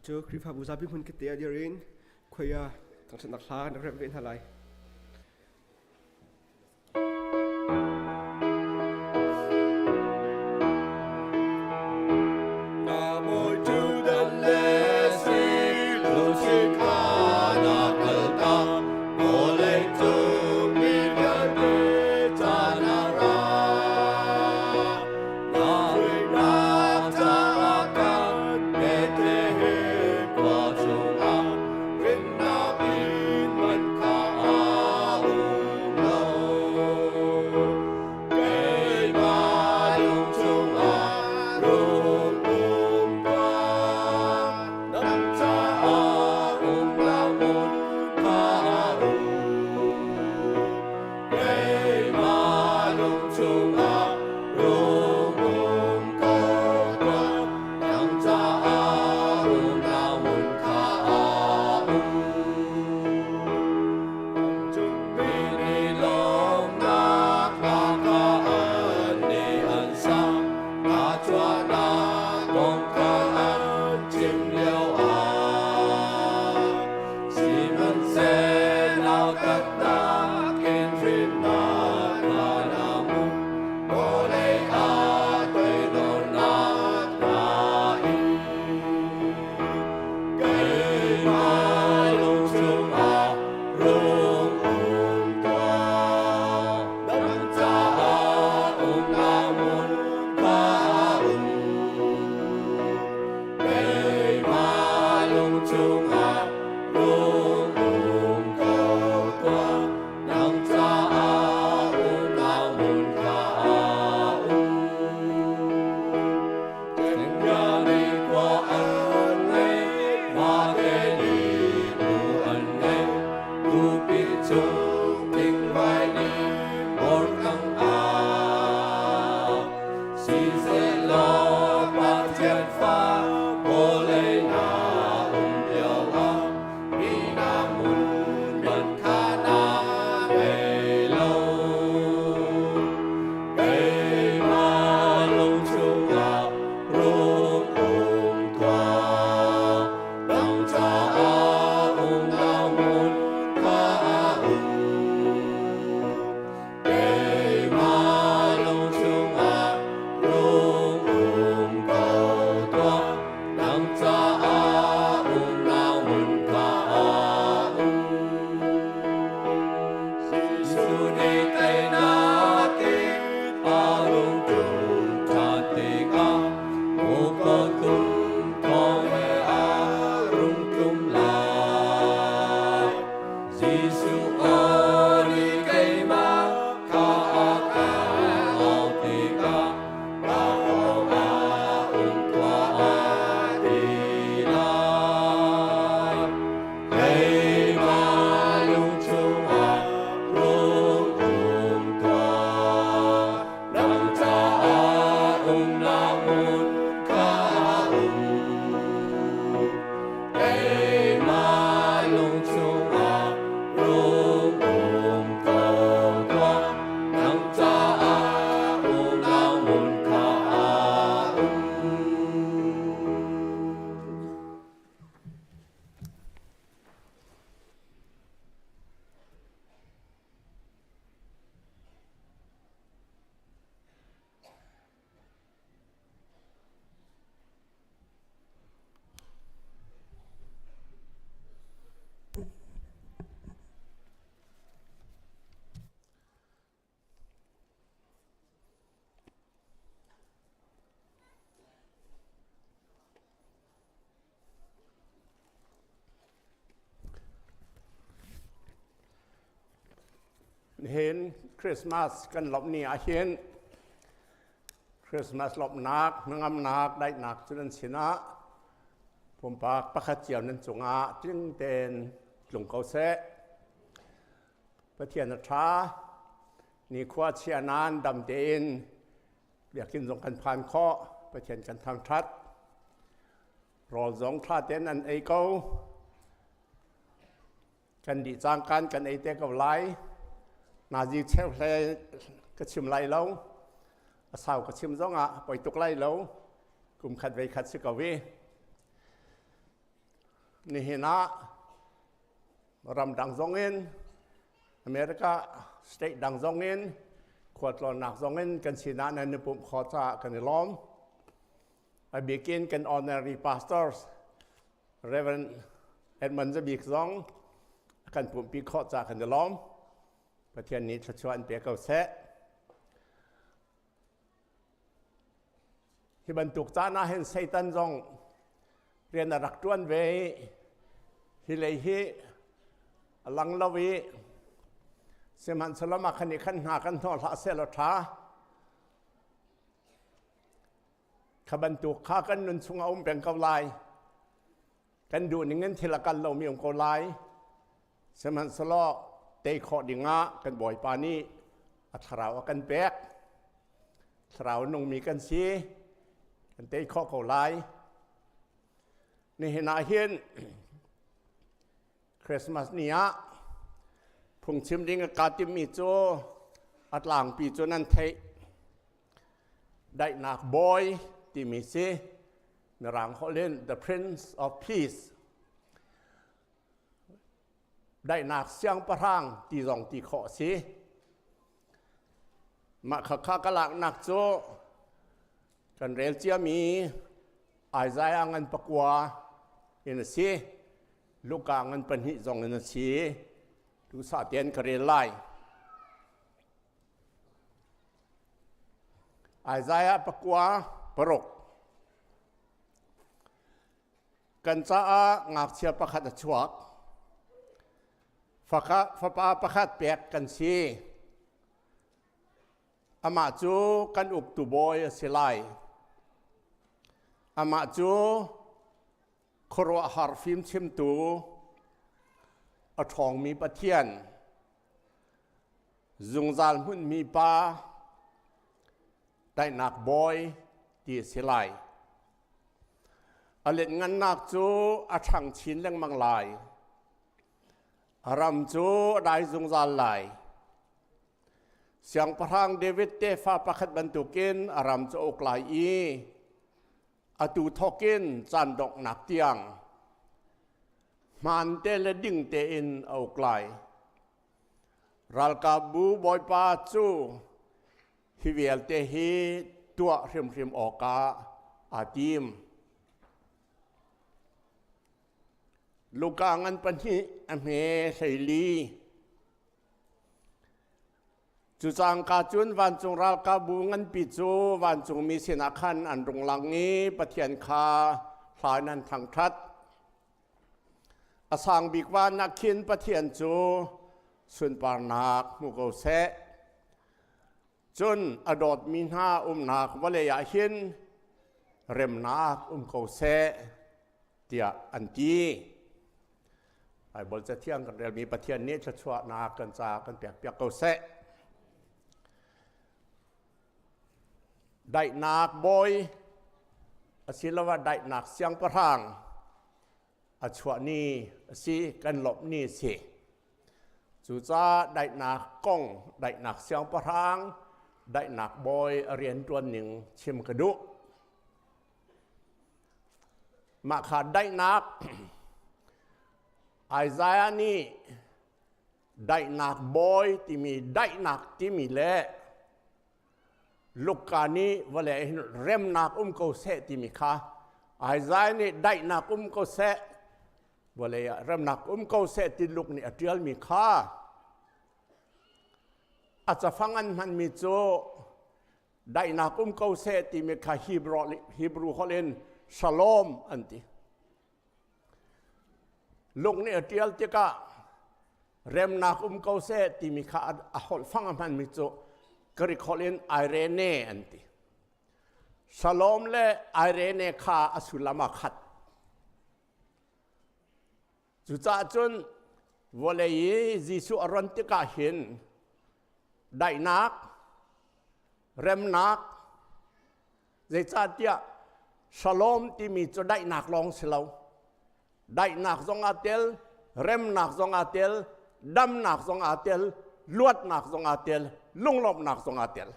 cho khi pháp uza bim hun cái tia đi rin khoya thằng sân đặc lá đặc rep viên hà lạiเห็นคริสต์มาสกันหลบหนีอาเห็นคริสต์มาสหลบนักนังอำนักได้หนักจนชนะผมปากประคัดเจียวนั้นจงอาจึงเต็นหลงเกาเสะประเทียนทรานี่ขวาเชียนานดำเต็นเรียกกินสงกันผ่านข้อประเทียนกันทางทัดรอสองทราเต็นอันไอเกากันดีจางกันไอเตกับไลนาจีเชลเพลก็ชิมไล่แล้วสาวก็ชิมจ้องปล่อยตุกไล่แล้วกลุ่มขัดไว้ขัดสึกเอาไว้ นี่เห็นนะรำดังซองเงินอเมริกาสเตทดังซองเงินขวดหลอนหนักซองเงินกันสินะในนิปุ่มขอจ่ากันในล้อมI begin กัน honorary pastors Reverend Edmund จะบีกซองกันปุ่มปีขอจ่ากันในล้อมประเทศนี้ชวนเปียกเอาแซะที่บรรทุกจ้าหน้าเห็นไซตันซองเรียนรักจวนเวฮิเลฮิลังลาวีเสมันสลามาคันนี้ขันหากันทอดละเซลท้าขบันตุกข้ากันนุนสุงเอาเป็นกาวลายกันดูนิ่งเงินทีละกันเรามีองค์กาวลายเสมันสลาเตยขอดิ่งะกันบ่อยปานี้อัตราวกันแบกสราวนงมีกันซีกันเตยขอกาวลายนี่เห็นอาเห็นคริสต์มาสนี้พุ่งชิมดิ้งกาติมีโจอัตหลังปีโจนั้นเทได้นักบอยที่มีเสในรังเขาเล่น The Prince of Peace ได้นักเสียงประทังที่รองที่ขอเสมาข้ากลักนักโจกันเรลเจียมีไอซายงันปกวาอินซีลูกงันเป็นหิจงอินซีดูสาเตียนกระเรไลไอซายปกวาปรกกันจ้างักเชียประคัดชวกฟ้าประคัดเปียกกันซีอามาจูกันอุกตุบอยสิไลอามาจูครัวหาร์ฟิมชิมตูอทองมีปะเทียนจุงซาลหุ่นมีปาได้นักบอยตีสิไลอเล็ดงันนักจูอาชังชินเล่งมังลายอารำจูได้จุงซาลไหลเสียงประทังเดวิดเตฟ้าประคัดบรรทุกินอารำจูอกลายอีอตูทอกินจันดอกหนักเตียงมันเตลดิ่งเตอินเอาไกลรัลกาบูบอยปาจูฮิเวลเตฮีตัวริมออกาอาติมลูกางันปัญหิอเมไซลีจุจังกาจุนวันจงรัลกาบูงันปิจูวันจงมีเสนาคันอันรงลังนี้ปะเทียนคาพลายนันทางทัดอาสังบิกวานักขินปะเทียนจูสุนปานักมุกเสะจนอดอดมีนานักวะเลยาหินเร็มนักกเสะเตียอันตีไอ้บอลจะเที่ยงกันเรียมีปะเทียนนี้จะชวนักกันจากกันเปียกเสะได้นักบอยอาศิลวะได้นักเสียงประทังอาชวนี้สิกันหลบนี่สิจูจ้าได้นักก้องได้นักเสียงประทังได้นักบอยเรียนตัวหนึ่งชิมกระดุมาขาดได้นักไอซายานี่ได้นักบอยที่มีได้นักที่มีเล่ลูกกานี้ว่าเลยเริ่มนักเขาเสติมิค่ะไอ้ใจนี่ได้นักเขาเสว่าเลยเริ่มนักเขาเสติลูกนี่เดียลมิค่ะอาจจะฟังอันมันมีโจได้นักเขาเสติมิค่ะฮีบรูเขาเล่นชาโลมอันที่ลูกนี่เดียลที่ก็เริ่มนักเขาเสติมิค่ะฟังอันมันมีโจกริคอลินไอเรเน่อันที่ชาโลมเลไอเรเน่ข้าอสุลมาขัดจุดจนวอลเลยยิสุอรันติกาเห็นได้นักเริ่มนักเจ้าเดียชาโลมที่มีจะได้นักลองเสลาได้นักจงอาเตลเริ่มนักจงอาเตลดำนักจงอาเตลลวดนักจงอาเตลลุงลบนักจงอาเตล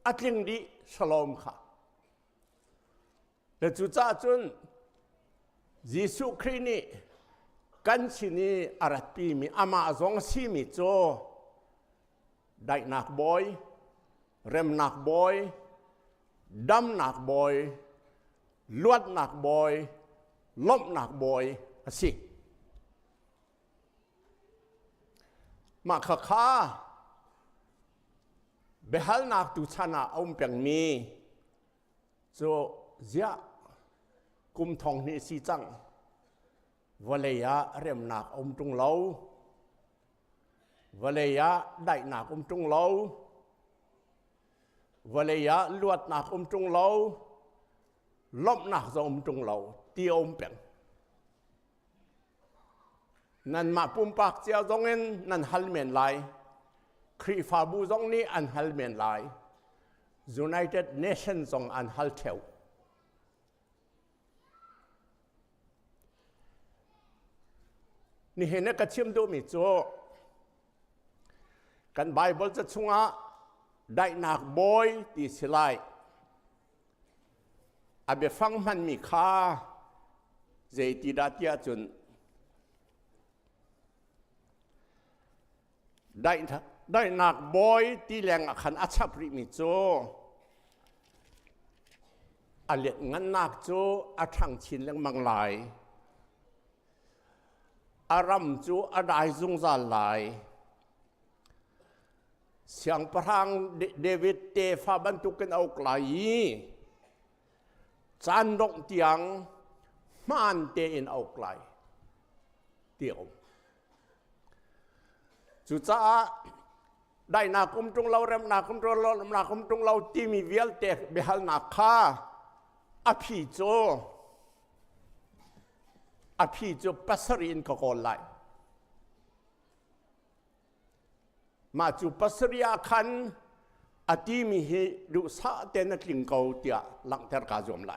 อัดลิงดีชโลมค่ะแต่จุดจ้าจุน ยิสุครินีกันชินีอารัตปีมีอามาซองซีมิโจได้นักบอยเรมนักบอยดำนักบอยลวดนักบอยลบนักบอยสิมาข้าเบฮัลนักตุชนะอมเปียงมีโจเจียกุมทองนี่สีจังวะเลยะเรียมนักอมตรงเล่าวะเลยะได้นักอมตรงเล่าวะเลยะลวดนักอมตรงเล่าลบนักจะอมตรงเล่าตีอมเปียงนั่นมาปุ่มปากเจ้าตรงนั้นนั่นฮัลเมนไลครีฟาบูตรงนี้อันฮัลเมนไล United Nations ตรงอันฮัลเทวนี่เห็นกระชิมดูมิโจกันไบเบิลจะชงะได้นักบอยตีสิไลอาเบฟังมันมีค่าเจติดาเตียจุนได้นักบอยตีแรงขันอัชปริมิโจอาเล็ดงันนักโจอาทังชินแรงมังลายอารมณ์จูอดายซุงซาลายเสียงพระงเดวิดเตฟาบันตุกันเอาไกลจานดงเตียงมันเตอินเอาไกลเตียวจุจ้าได้นาคุมตรงเราเริ่มนาคุมตรงเรานาคุมตรงเราที่มีเวียลเตะเบฮัลนาคาอภิโจอภิโจปัสรินก็กอลไลมาจูปัสริยาคันอติมีเหดุสะเตนกลิงเกาเตียหลังเทอร์กาจอมไล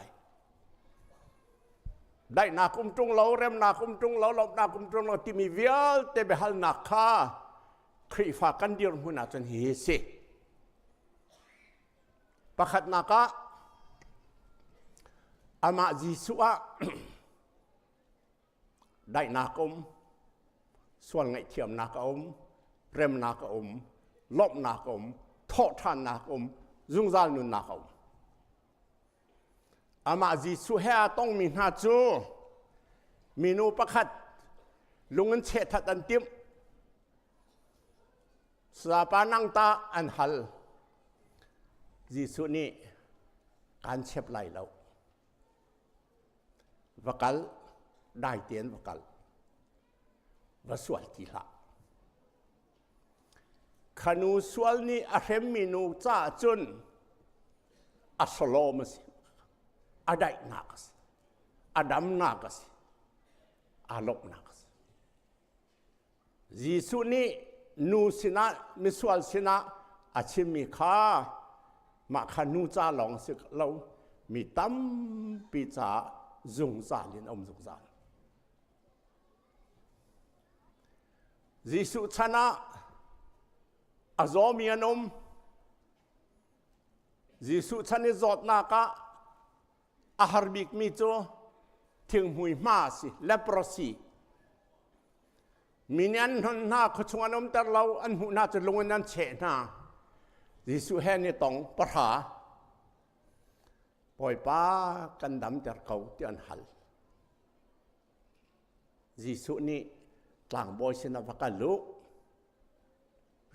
ได้นาคุมตรงเราเริ่มนาคุมตรงเราลบนาคุมตรงเราที่มีเวียลเตเบฮัลนาคาครีฟากันเดียร์มุนาจนเฮเซปะขัดนักะอามาจิสุอะได้นักส่วนไงเทียมนักเริ่มนักลบนักทอดทานนักจุงซาลนุนนักอามาจิสุเฮาต้องมีนาจูมีนูปะขัดลุงเงินเชทัดอันติมสาปานังตาอันฮัลจิสุนี่การเชฟไหลแล้ววกัลได้เตียนวกัลวสวลทีละขนูสวลนี่อาเรมินูจ้าจุนอัสโลมสิอาได้นักสิอาดัมนักสิอาลบนักสิจิสุนี่นูสินะมิสวลสินะอาชิมิข้ามาขนูจ้าลองสิเรามีตั้มปีจ้าจุงซาลินจุงซาลจิสุชนะอาโซมีนจิสุชนะจอดนักะอาฮาร์บิกมิโจทิ้งหุยมาสิเลปรสีมีนันหน้าขชงนมแต่เราอันหูน่าจะลงนั้นเฉะนาจิสุแห่นี่ต้องปะหาปล่อยป้ากันดำแต่เขาที่อันหัลจิสุนี่กลางบอยสินาพักลุก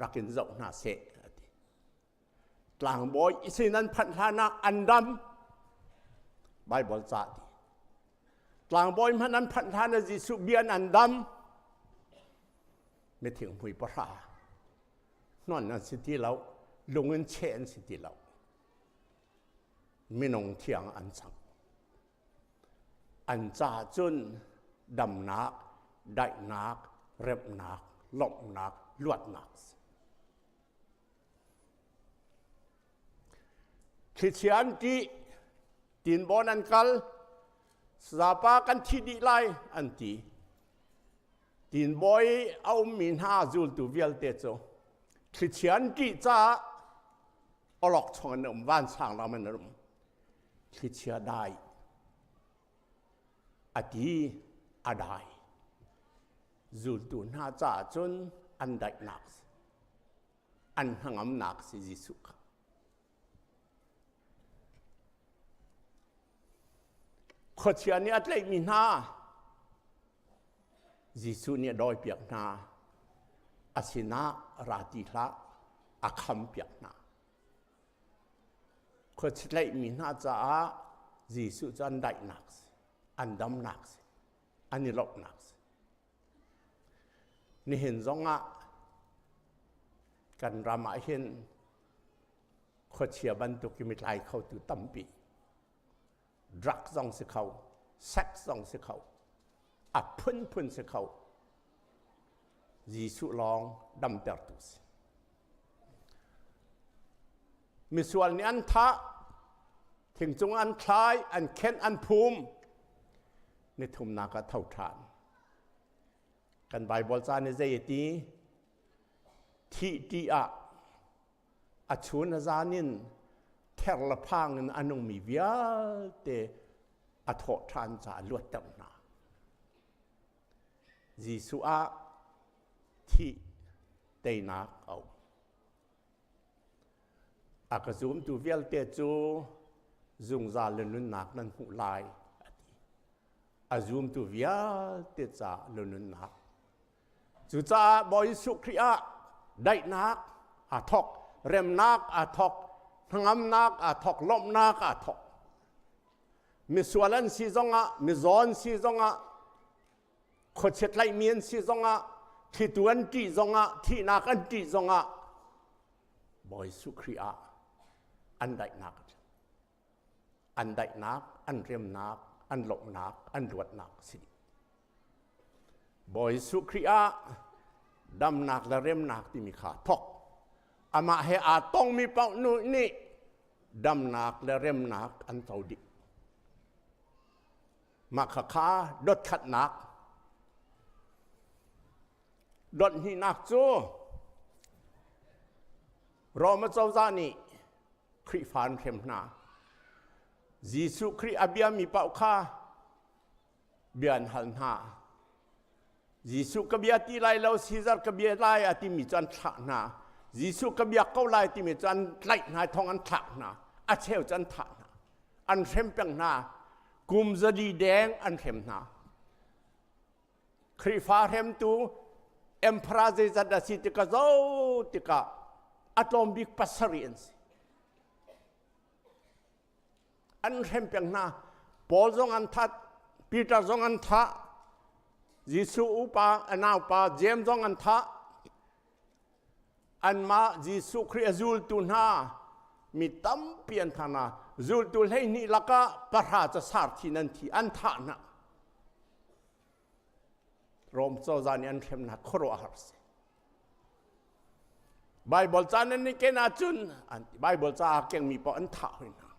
รักินเจ้าหน้าเสะกลางบอยสินันพันธนาอันดำใบบอลจ่าดีกลางบอยมันนั้นพันธนาจิสุเบียนอันดำไม่ถึงหุยปะหานอนนั่นสิที่เราลงเงินเชนสิที่เราไม่นงเทียงอันสังอันจ่าจุนดำนักได้นักเร็บนักลบนักลวดนักคริสเตียนที่ตินบอนันกัลสาปากันที่ดีไลอันที่ตินบอยเอามินหาจูลตูเวลเตโจคริสเตียนที่จะอลอกชงนวันสางเรามันนมคริสเตียนได้ อดีอะไรจูตุนหาจ่าจนอันใดหนักอันหังอำนักสิจิสุขขดเชียนี่อัดเลยมีหน้าจิสุเนี่ยดอยเปียกหน้าอาศินาราติละอาคำเปียกหน้าขดเลยมีหน้าจ่าจิสุจันใดหนักอันดำหนักอันนี้ลบหนักนี่เห็นจงอ่ะกันรามาเห็นขดเชียบันตุกิมิตไลเข้าตุตั้มปีดรักซองสิเขาเซ็กซองสิเขาอับพุ่นสิเขายิสุลองดำเตอร์ตุสมีส่วนนี้อันทะถึงจงอันคล้ายอันเข็นอันภูมิในทุ่มนากะเท่าทานกันไบเบิลจานในใจตีที่ดีอะอัชวนจานินแทละพังอันนงมีวิาเตอัทอทานจาลวดตำนาจิสุอาที่เตนักเอาอากาซูมตูเวลเตจูจุงจาลนุนนักนั้นหุลายอาซูมตูเวลเตจาลนุนนักจุจ้าบอยสุครีอาได้นักอาทอกเรมนักอาทอกทั้งอำนักอาทอกลมนักอาทอกมีส่วนนั้นซีซงะมีซอนซีซงะขดเช็ดไหลเมียนซีซงะที่ตัวอันตีซงะที่นักอันตีซงะบอยสุครีอาอันได้นักอันได้นักอันเรมนักอันลมนักอันรวดนักสิบอยสุครีอาดำนักและเรมนักที่มีขาทอกอามาเฮอาต้องมีเป้าหนุนี่ดำนักและเรมนักอันเท่าดิมาขาดดขัดนักดดหินักจูรอมาเจ้าจานี่คริฟานเข้มนายิสุคริอาเบียมีเป้าข้าเบียนหันหายิสุกเบียตีไลเราซีซาร์กเบียไลอาติมีจันทะนายิสุกเบียเก้าไลติมีจันไลนายทองอันทะนาอาเชลจันทะนาอันเข้มเปียงนากุมจะดีแดงอันเข้มนาคริฟาเข้มตูเอ็มพราเซจัดสิติกาโซติกาอะตอมบิกปัสเรียนส์อันเข้มเปียงนาปอลซงอันทัดปีเตอร์ซงอันทัดยิสุอุปาอนาอุปาเจมส์ซงอันทัดอันมายิสุคริจูลตุนฮามีตั้มเปลี่ยนธนาจูลตุลให้นี่ละก็ประหารจะสาร์ที่นั่นที่อันทานะรวมโซจานีอันเข้มนักครัวหาร์สไบเบิลจานันนี่เกณฑ์จุนอันไบเบิลจาเก่งมีปอันทาเลยนะ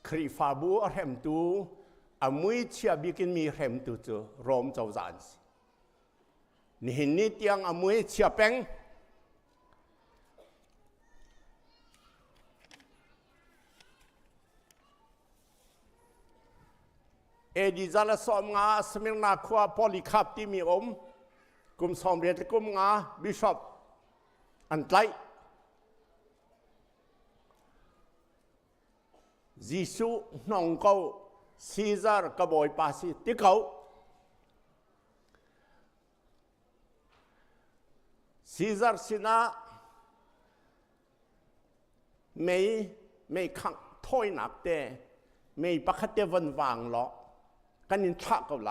คริฟาบูอัลเฮมตูอามุยเชียบิกินมีเฮมตูจูรวมโซจานสินี่เห็นนี่เตียงอามุยเชียเป็งเอดิซาลสอมงาสมิงนาขวาพอลิคับที่มีกุมสอมเรียนกุมงาบิชอปอันไกลยิสุนองเกาซีซาร์กบอยปาสิติเกาซีซาร์สินะไม่ขังถ้อยหนักแต่ไม่ปักเตวันวางหรอกกันนินทะกับไร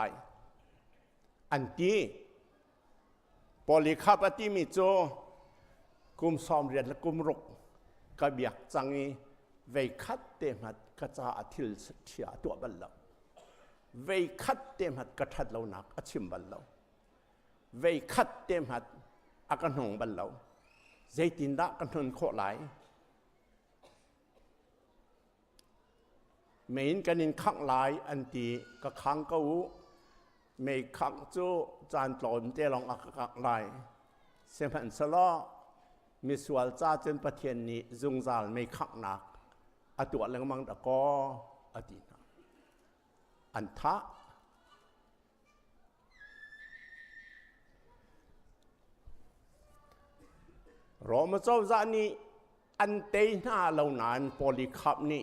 อันที่พอลิขับที่มีโจกุมสอมเรียนและกุมรุกกบียกจังงี้เวคัดเต็มหัดกระจาอธิลเชียตัวบัลลังเวคัดเต็มหัดกระทัดเหล่านักอชิมบัลลังเวคัดเต็มหัดอากันหงบัลลังใจตินดะกันทนโคไหลไม่เห็นกันนินข้างหลายอันตีก็ข้างก็วูไม่ข้างจูจานตอนเจลองอักกักไหลเซมพันสลอมีส่วนจ้าจนประเทศนี้จุงจาลไม่ข้างหนักอตัวเรื่องมังตะกออดีนะ อันทะรอมาเจ้าจานี่อันเตยหน้าเหล่านั้นโพลิคับนี่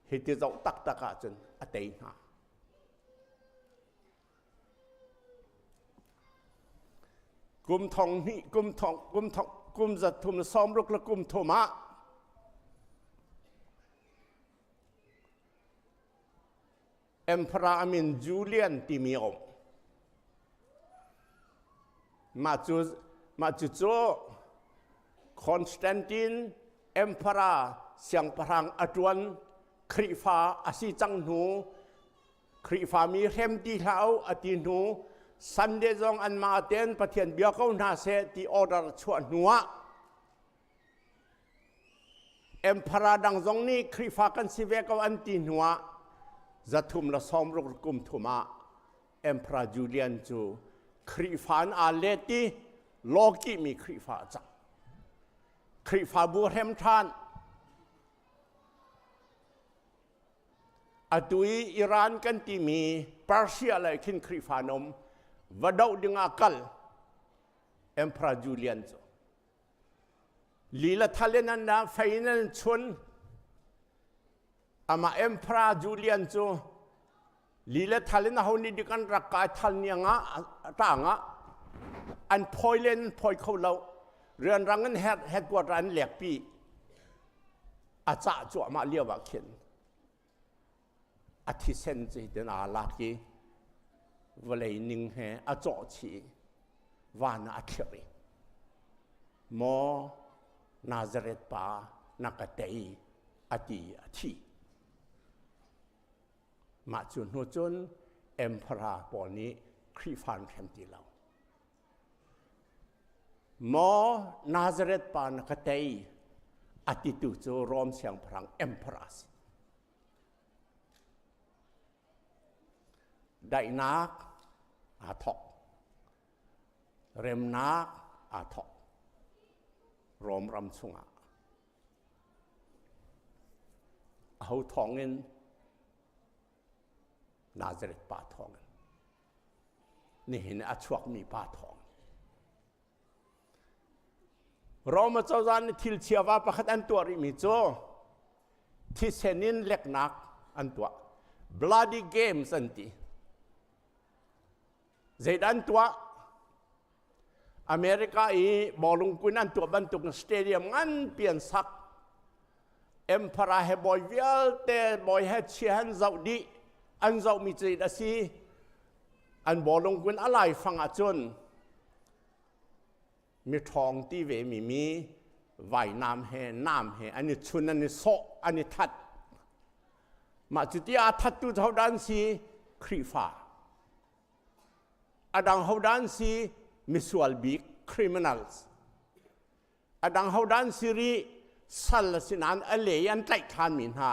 เหตุเจ้าตักตะกะจนอันเตยหน้ากุมทองนี่กุมทองกุมจัดทุมซ้อมรุกและกุมโทมะเอ็มพระอามินจูเลียนติมิโอมมาจูโจคอนสแตนตินเอ็มพระเสียงพรังอดวนคริฟาอาศิจังหูคริฟามีเรมตีเหลาอตินูสันเดจงอันมาเตนประเทศเบียก้านาเซตีออเดอร์ชวนหัวเอ็มพระดังจงนี้คริฟากันสิเวกอันตีหัวจะทุ่มละซ้อมรุกกุมทุมาเอ็มพระจูเลียนจูคริฟานอาเลตีโลกิมีคริฟาจังคริฟาบูเฮมทานอตุยอิรานกันที่มีเปอร์เซียอะไรขึ้นคริฟานมวัดดึงอากาศเอ็มพระจูเลียนจูลีละทะเลนันดาไฟนันชนอามาเอ็มพระจูเลียนจูลีละทะเลนัฮานิดิกันรักกายทันยังอ่ะต่างอ่ะอันพอยเล่นพอยเขาเราเรือนรังนั้นเฮ็ดกว่ารันแหลกปีอาจจะจ่อมาเลี้ยวว่าเข็นอาทิเซนจีเดนอาลากีวลัยนิงเฮอาจ่อชีวานาเทรีโมนาซาเรตปานักเตยอาตีอาทีมาจุนหัวจนเอ็มพราปอนี้คริฟานแคมตีเราโมนาซาเรตปานักเตยอาติตุโจรอมเสียงพลังเอ็มพราสไดนักอาทอกเรมนักอาทอกรอมรำสุงะเอาทองเงินนาซาเรตปาทองนี่เห็นอาชวกมีปาทองเรามาเจ้าจานทิลเชียว่าประคัดอันตัวริมิโจที่เซนินเล็กนักอันตัว bloody games อันที่เจดันตัวอเมริกาบอลลูนกุนันตัวบรรทุกสเตเดียมงั้นเปลี่ยนสักเอ็มพราเฮบอยเวลเตบอยเฮเชียนเจ้าดีอันเจ้ามีใจดัสีอันบอลลูนกุนอะไรฟังอาจนมีทองที่เวมีว่ายน้ำเฮน้ำเฮอันนี้ชุนอันนี้โซอันนี้ทัดมาจุดที่อาทัดตัวเท่าดันสีครีฟ้าอดังเฮาดันซีมิสวลบิกคริมินัลส์อดังเฮาดันซีรีสัลสินันอเลยันไตทานมินหา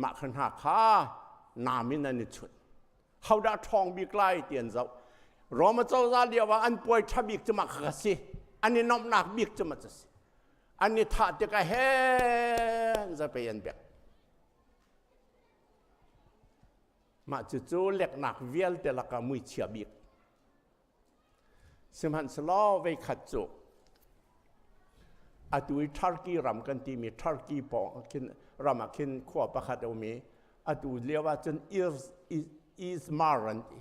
มาขันหาข้านามินันนิชุดเฮาดาทองบิกไลเตียนเจ้ารอมาเจ้าซาเดียว่าอันป่วยทับบิกจะมาขัดสิอันนี้น้อมหนักบิกจะมาจะสิอันนี้ถ้าจะกระเฮนจะไปยันเบียกมาจู่ๆเล็กหนักเวียลแต่ละกามุยเฉียบิกสมันสลอไว้ขัดจุอาตุยทาร์กีรำกันที่มีทาร์กีปองกินรำมากินขวบประคัดเอามีอาตุเรียกว่าจนอีสมารันตี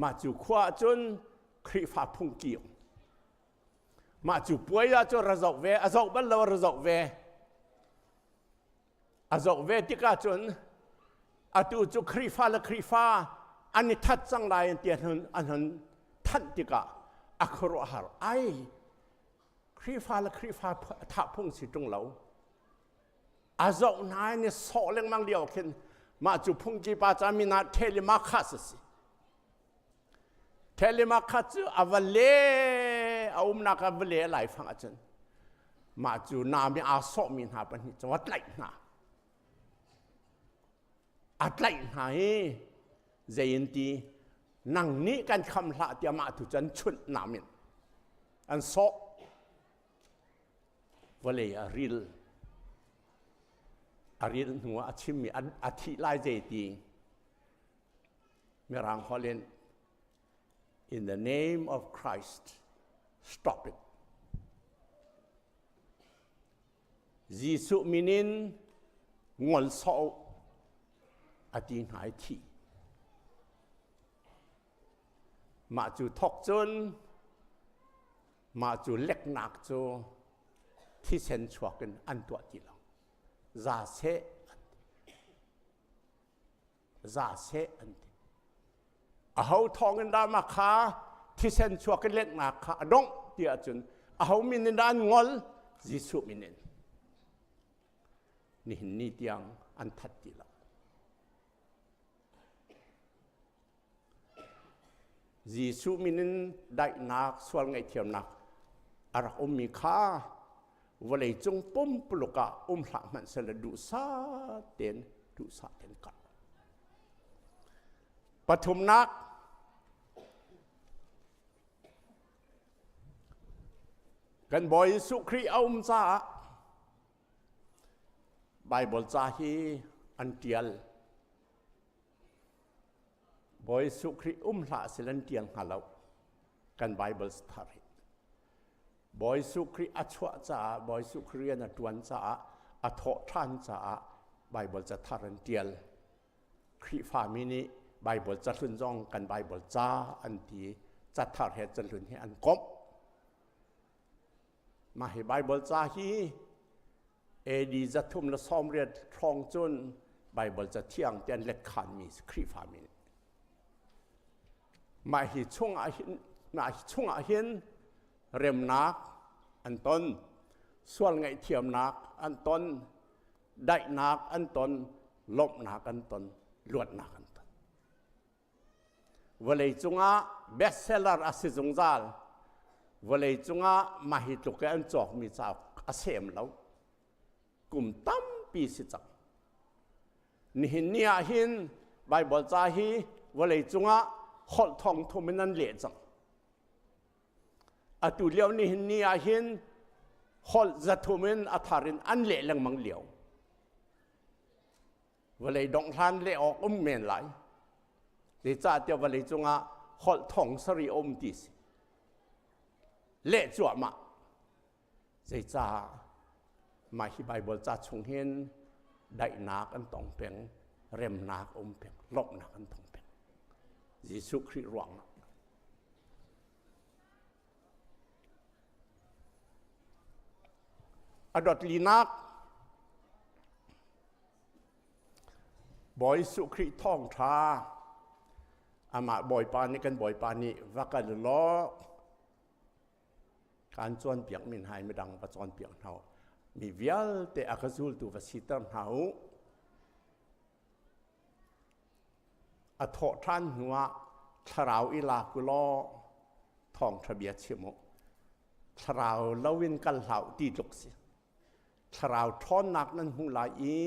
มาจู่ขวบจนคริฟาพุงเกี่ยวมาจู่ป่วยจนระจกเวอาจกบัลลาระจกเวอาจกเวที่ก้าจนอาตุจู่คริฟาและคริฟาอันนี้ทัดจังไรอันเตียนอันนั้นท่านที่กะอัครหารไอครีฟ้าและครีฟ้าทับพุ่งสิตรงเราอาจนายเนี่ยสอเรื่องมังเดียวขึ้นมาจุพุ่งกีปาจามินาเทเลมาคัสสิเทเลมาคัสอาวเลอานักอาวเลไหลฟังอาจารย์มาจูนามีอาสมินหาปัญหาจังหวัดไหนนะอัดไหนไหนเจนตีนั่งนี้กันคำละเดียมาถูกจันชุดนามินอันโซวะเลยอาริลหัวชิมมีอาทิไลเจตี Merang Holland, in the name of Christ, stop it. Giêsu minin ngol so atin hai thi. Ma chu thok chun, ma chu lek nak chu thi sen chuakin an tua ti long. Za se an ti. A hau thong in da ma kha thi sen chuakin lek nak kha dong ti a chun. A hau minin dan ngol Giêsu minin. Ni hin ni tiang an that ti long. Giêsu minin Daihnak swal ngai thiam nak arak mi kha walei chung pum puluka hla man sel du sa ten ka pathum nak kan boy su khri cha Bible cha hi an tial boy su khri hla silan tiang halau kan Bible story boy su khri achwa cha boy su khri na tuan cha a tho than cha Bible cha tharan tial khri family Bible cha thun jong kan Bible cha an ti cha thar he chan lun he an kop ma he Bible cha hi edi za thum la som riat thong chun Bible cha thiang ten lek khan mi khri family ma hi chung a hin rem nak an ton swal ngai thiam nak an ton Daihnak an ton lop nak an ton luat nak an ton walei chunga bestseller asizung zal walei chunga mahituk an chok mi cha asem lo kum tam pi si chak ni hin nia hin Bible cha hi walei chunga hol thong thuminan le chang atu liao ni hin nia hin hol zathumin atharin an le lang mang liao walei dong than le ok men lai de cha tia walei chunga hol thong sari ti si le chua ma zai cha ma hi Bible cha chung hin Daihnak an tong peng rem nak peng lop nak an tong peng Giêsu Christ ruang adot linak boy su Christ Thawngṭha ama boy pa ni kan boy pa ni vakal lo kan chuan piang min hai me dang pa chuan piang hau mi vial te akazul tu vasitam hau a tho than nuwa tharau ila ku lo Thawngṭha bia chimo tharau lawin kal hlau ti tuk si tharau thon nak nan hu la i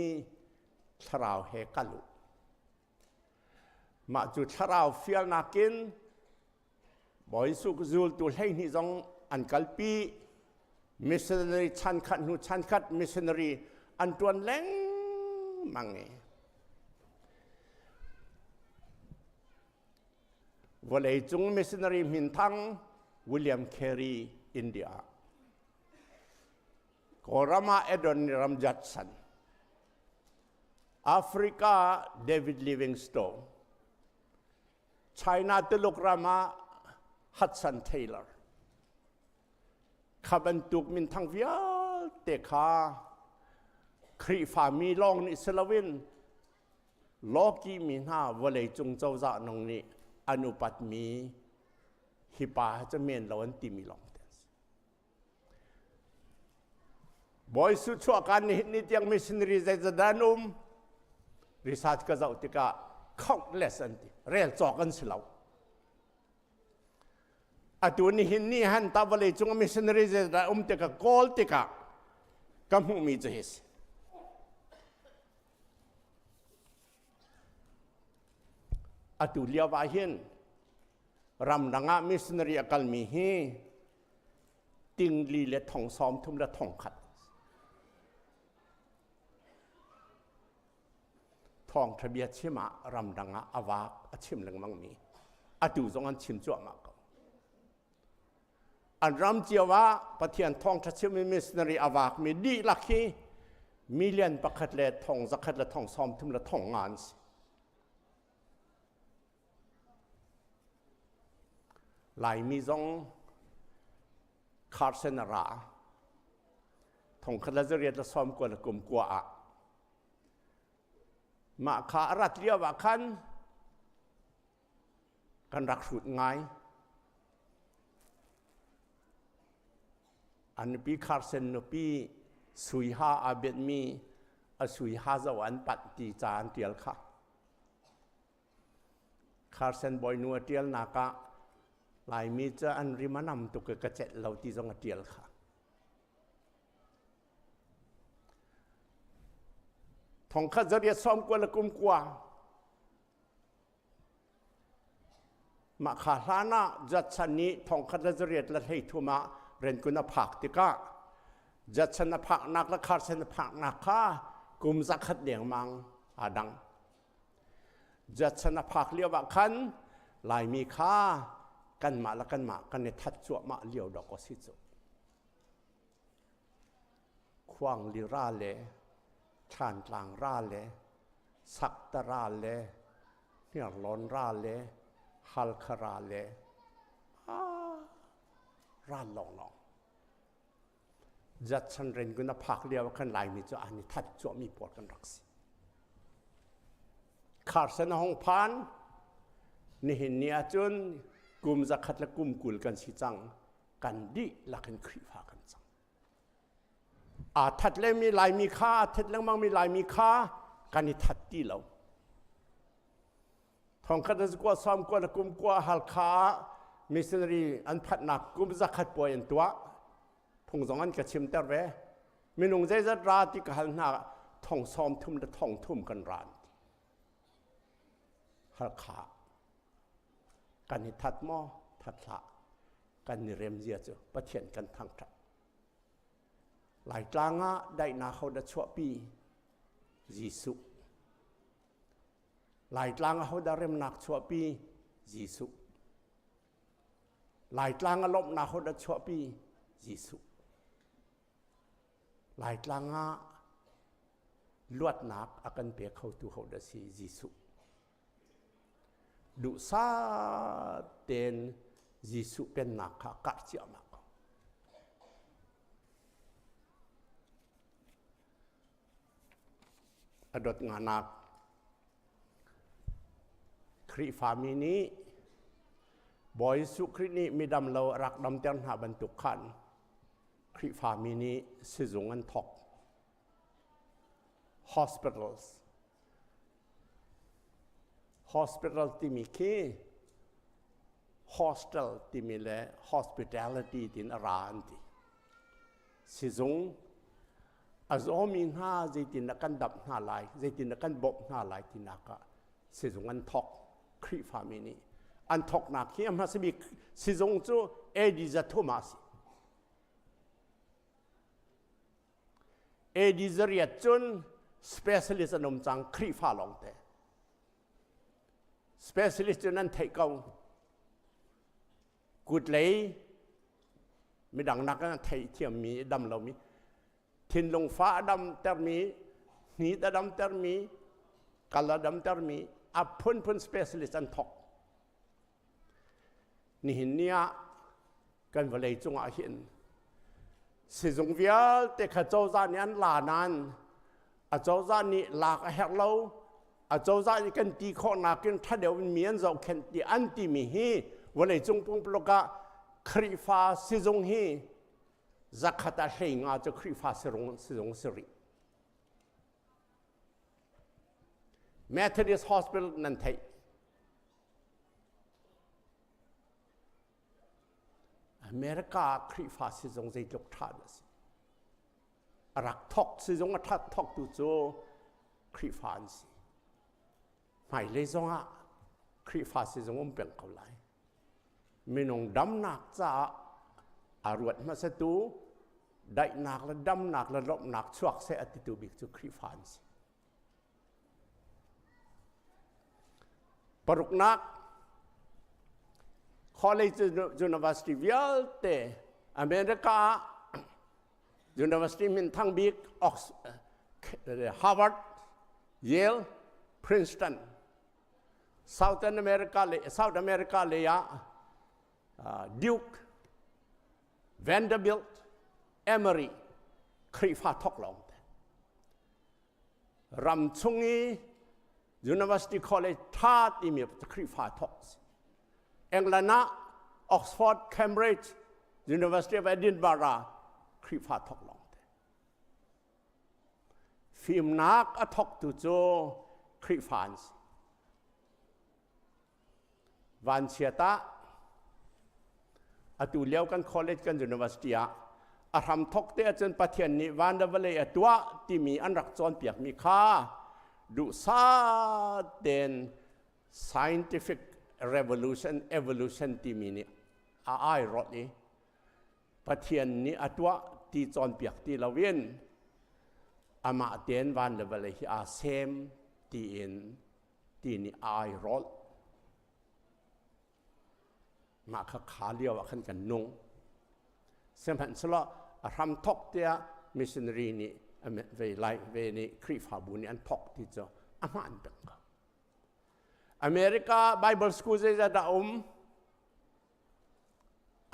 tharau he kalu ma chu tharau fial nakin boy su zul tu hei ni jong an kalpi missionary chan khat missionary an tuan leng mangi walei chung missionary min thang William Carey India Korama Edon Ramjatsan Africa David Livingstone China Telokrama Hudson Taylor Kabantuk min thang vial te kha khri fa mi long ni selawin loki min ha walei chung chau za nong ni anupat mi hipa cha men lawan ti mi long boy su chua kan ni tiang missionary zai zadanum research ka zau tika countless anti rel chok an silau atu ni hin ni han ta wale chung missionary zai da tika call tika kamu mi jehis atu liya wa hin ram danga missionary akal mi hi ting li le thong som thum la thong khat ทองทะเบียชิมะรำดังอาวากอชิมหลังมังมีอดูจงอันชิมจั่วมากอันรำเจียวะปะเทียนทองทะชิมมิสนารีอาวากมีดีลักฮีมิเลียนประคัดเลทองสักคัดเลทองซ้อมทุ่มเลทองงานสิหลายมีจงคาร์เซนาราทองคัดเลจะเรียนจะซ้อมกว่าละกลุ่มกว่ามาขารัดเรียวว่าคันกันรักสุดง่ายอันปีคาร์เซนนปีสุยฮาอาเบดมีสุยฮาจะวันปัดตีจานเตียลค่ะคาร์เซนบอยนัวเตียลนักะหลายมีจะอันริมานำตุกกระเจ็ดเราตีจงเตียลค่ะทองข้าจะเรียกซ้อมกว่าละกุมกว่ามาขาลานะจัดชนีทองข้าจะเรียกละให้ทุมาเรียนกุณภักติกะจัดชนภักนักละคาร์เซนภักนักข้ากุมสักขัดเดียงมังอาดังจัดชนภักเลี้ยวว่าขันลายมีข้ากันมาละกันมากันในทัดจั่วมาเลี้ยวดอกก็สิจุควางลิราเลชานกลางราเลสักตราเลเนี่ยล้นราเลฮัลคาราเลราลองจัดฉันเรียนกุณภักเรียกว่าขันลายมีจ้าอันนี้ทัดจั่วมีปวดกันรักสิขาดเสนห้องพานนี่เห็นเนี่ยจนกลุ่มจะขัดและกลุ่มกุลกันสิจังกันดีและกันครีฟ้ากันจังทัดเล่มีลายมีค่าทัดเล่มังมีลายมีค่ากันนี่ทัดตีเราทองขัดจะกว่าซ้อมกว่าและกลุ่มกว่าฮัลคามิสนารีอันพัดหนักกลุ่มจะขัดป่วยอันตัวพงสองอันกระชิมแต่เร่มีนุ่งใจจะราติกันหนักทองซ้อมทุ่มและทองทุ่มกันรานฮัลคากันนี่ทัดหม้อทัดละกันนี่เรียมเยียจ้ะประเทียนกันทางทัดหลายกลางอ่ะได้นาเขาได้ชั่วปียิสุหลายกลางเขาได้เรียมนักชั่วปียิสุหลายกลางลบนาเขาได้ชั่วปียิสุหลายกลางอ่ะลวดนักอากันเปียเขาตัวเขาได้สิยิสุดูซาเตนยิสุเป็นนักกัดเจียมากอดงานักคริฟามินีบอยสุครินีมีดำเรารักดำเต้นหาบรรทุกขันคริฟามินีสิจงอันทอก hospitals hospital ที่มีคีhostel ที่มีและ hospitality ที่นรานที่สิจงอาจจะมีหน้าใจตินกันดับหน้าลายใจตินกันบบหน้าลายที่นักสิจงอันทอกคริฟามินีอันทอกนักที่มันสิบิสิจงจูเอดิซาโทมัสเอดิซาเรียจุน specialist นมจังคริฟาลองเต specialist จุนนั้นเทกงกุดเลยไม่ดังนักนะเทเทียมมีดำเรามีทินลงฟ้าดำเตอร์มีนีตดำเตอร์มีกาลดำเตอร์มีอับพ้นสเปเชียลิสต์อันทอกนี่เห็นเนี่ยกันวันเลยจงอาเห็นสิจงเวียแต่ข้าเจ้าจานนี้ลานานอาเจ้าจานนี้ลากเฮลโลอาเจ้าจานนี้กันตีข้อนักกันถ้าเดี๋ยวมันมีอันเราเข็นตีอันตีมีฮีวันเลยจงปุ่งปลกะคริฟาสิจงฮีจักขัดเฮงอาจจะคริฟาสิจงสิริ Methodist Hospital นั่นไทยอเมริกาคริฟาสิจงใจยกท่าเลยสิรักทอกสิจงทัดทอกตัวโจคริฟาสิไม่เลยจงอ่ะคริฟาสิจงเป็นเขาไหลไม่นงดำหนักจ้าอารวดมาสตูได้หนักและดำหนักและลบหนักช่วงเสียติตูบิกจุคริฟานสิ รุกนัก College University วิลเตอเมริกา University มินทั้งบิ๊กHarvard Yale Princeton South America เลยอะ Duke Vanderbilt Emory ครีฟ้าทอกลงรำชงนี้ University College ท่าที่มีครีฟ้าทอกเองละนะ Oxford Cambridge University of Edinburgh ครีฟ้าทอกลงฟิล์มนักทอกตุโจครีฟ้าวันเชียตาตุเลี้ยวกัน College กัน University อาทำทอกเตะจนประเทศนี้วันเดวเลยตัวที่มีอันรักจนเปียกมีค่าดูซาเดน scientific revolution evolution ที่มีนี่อ้ายรถนี้ประเทศนี้ตัวที่จนเปียกที่เราเวียนอามาเดนวันเดวเลยอาเซมที่นี่อ้ายรถมาขาเลี้ยวขันกันนุ่งเสมัยสละรำทอกเตียมิชชันนารีนี่เวไลเวนี่คริฟฮาบุนี่อันทอกที่จะอามาอันเป็นก็อเมริกาไบเบิลสคูลจะได้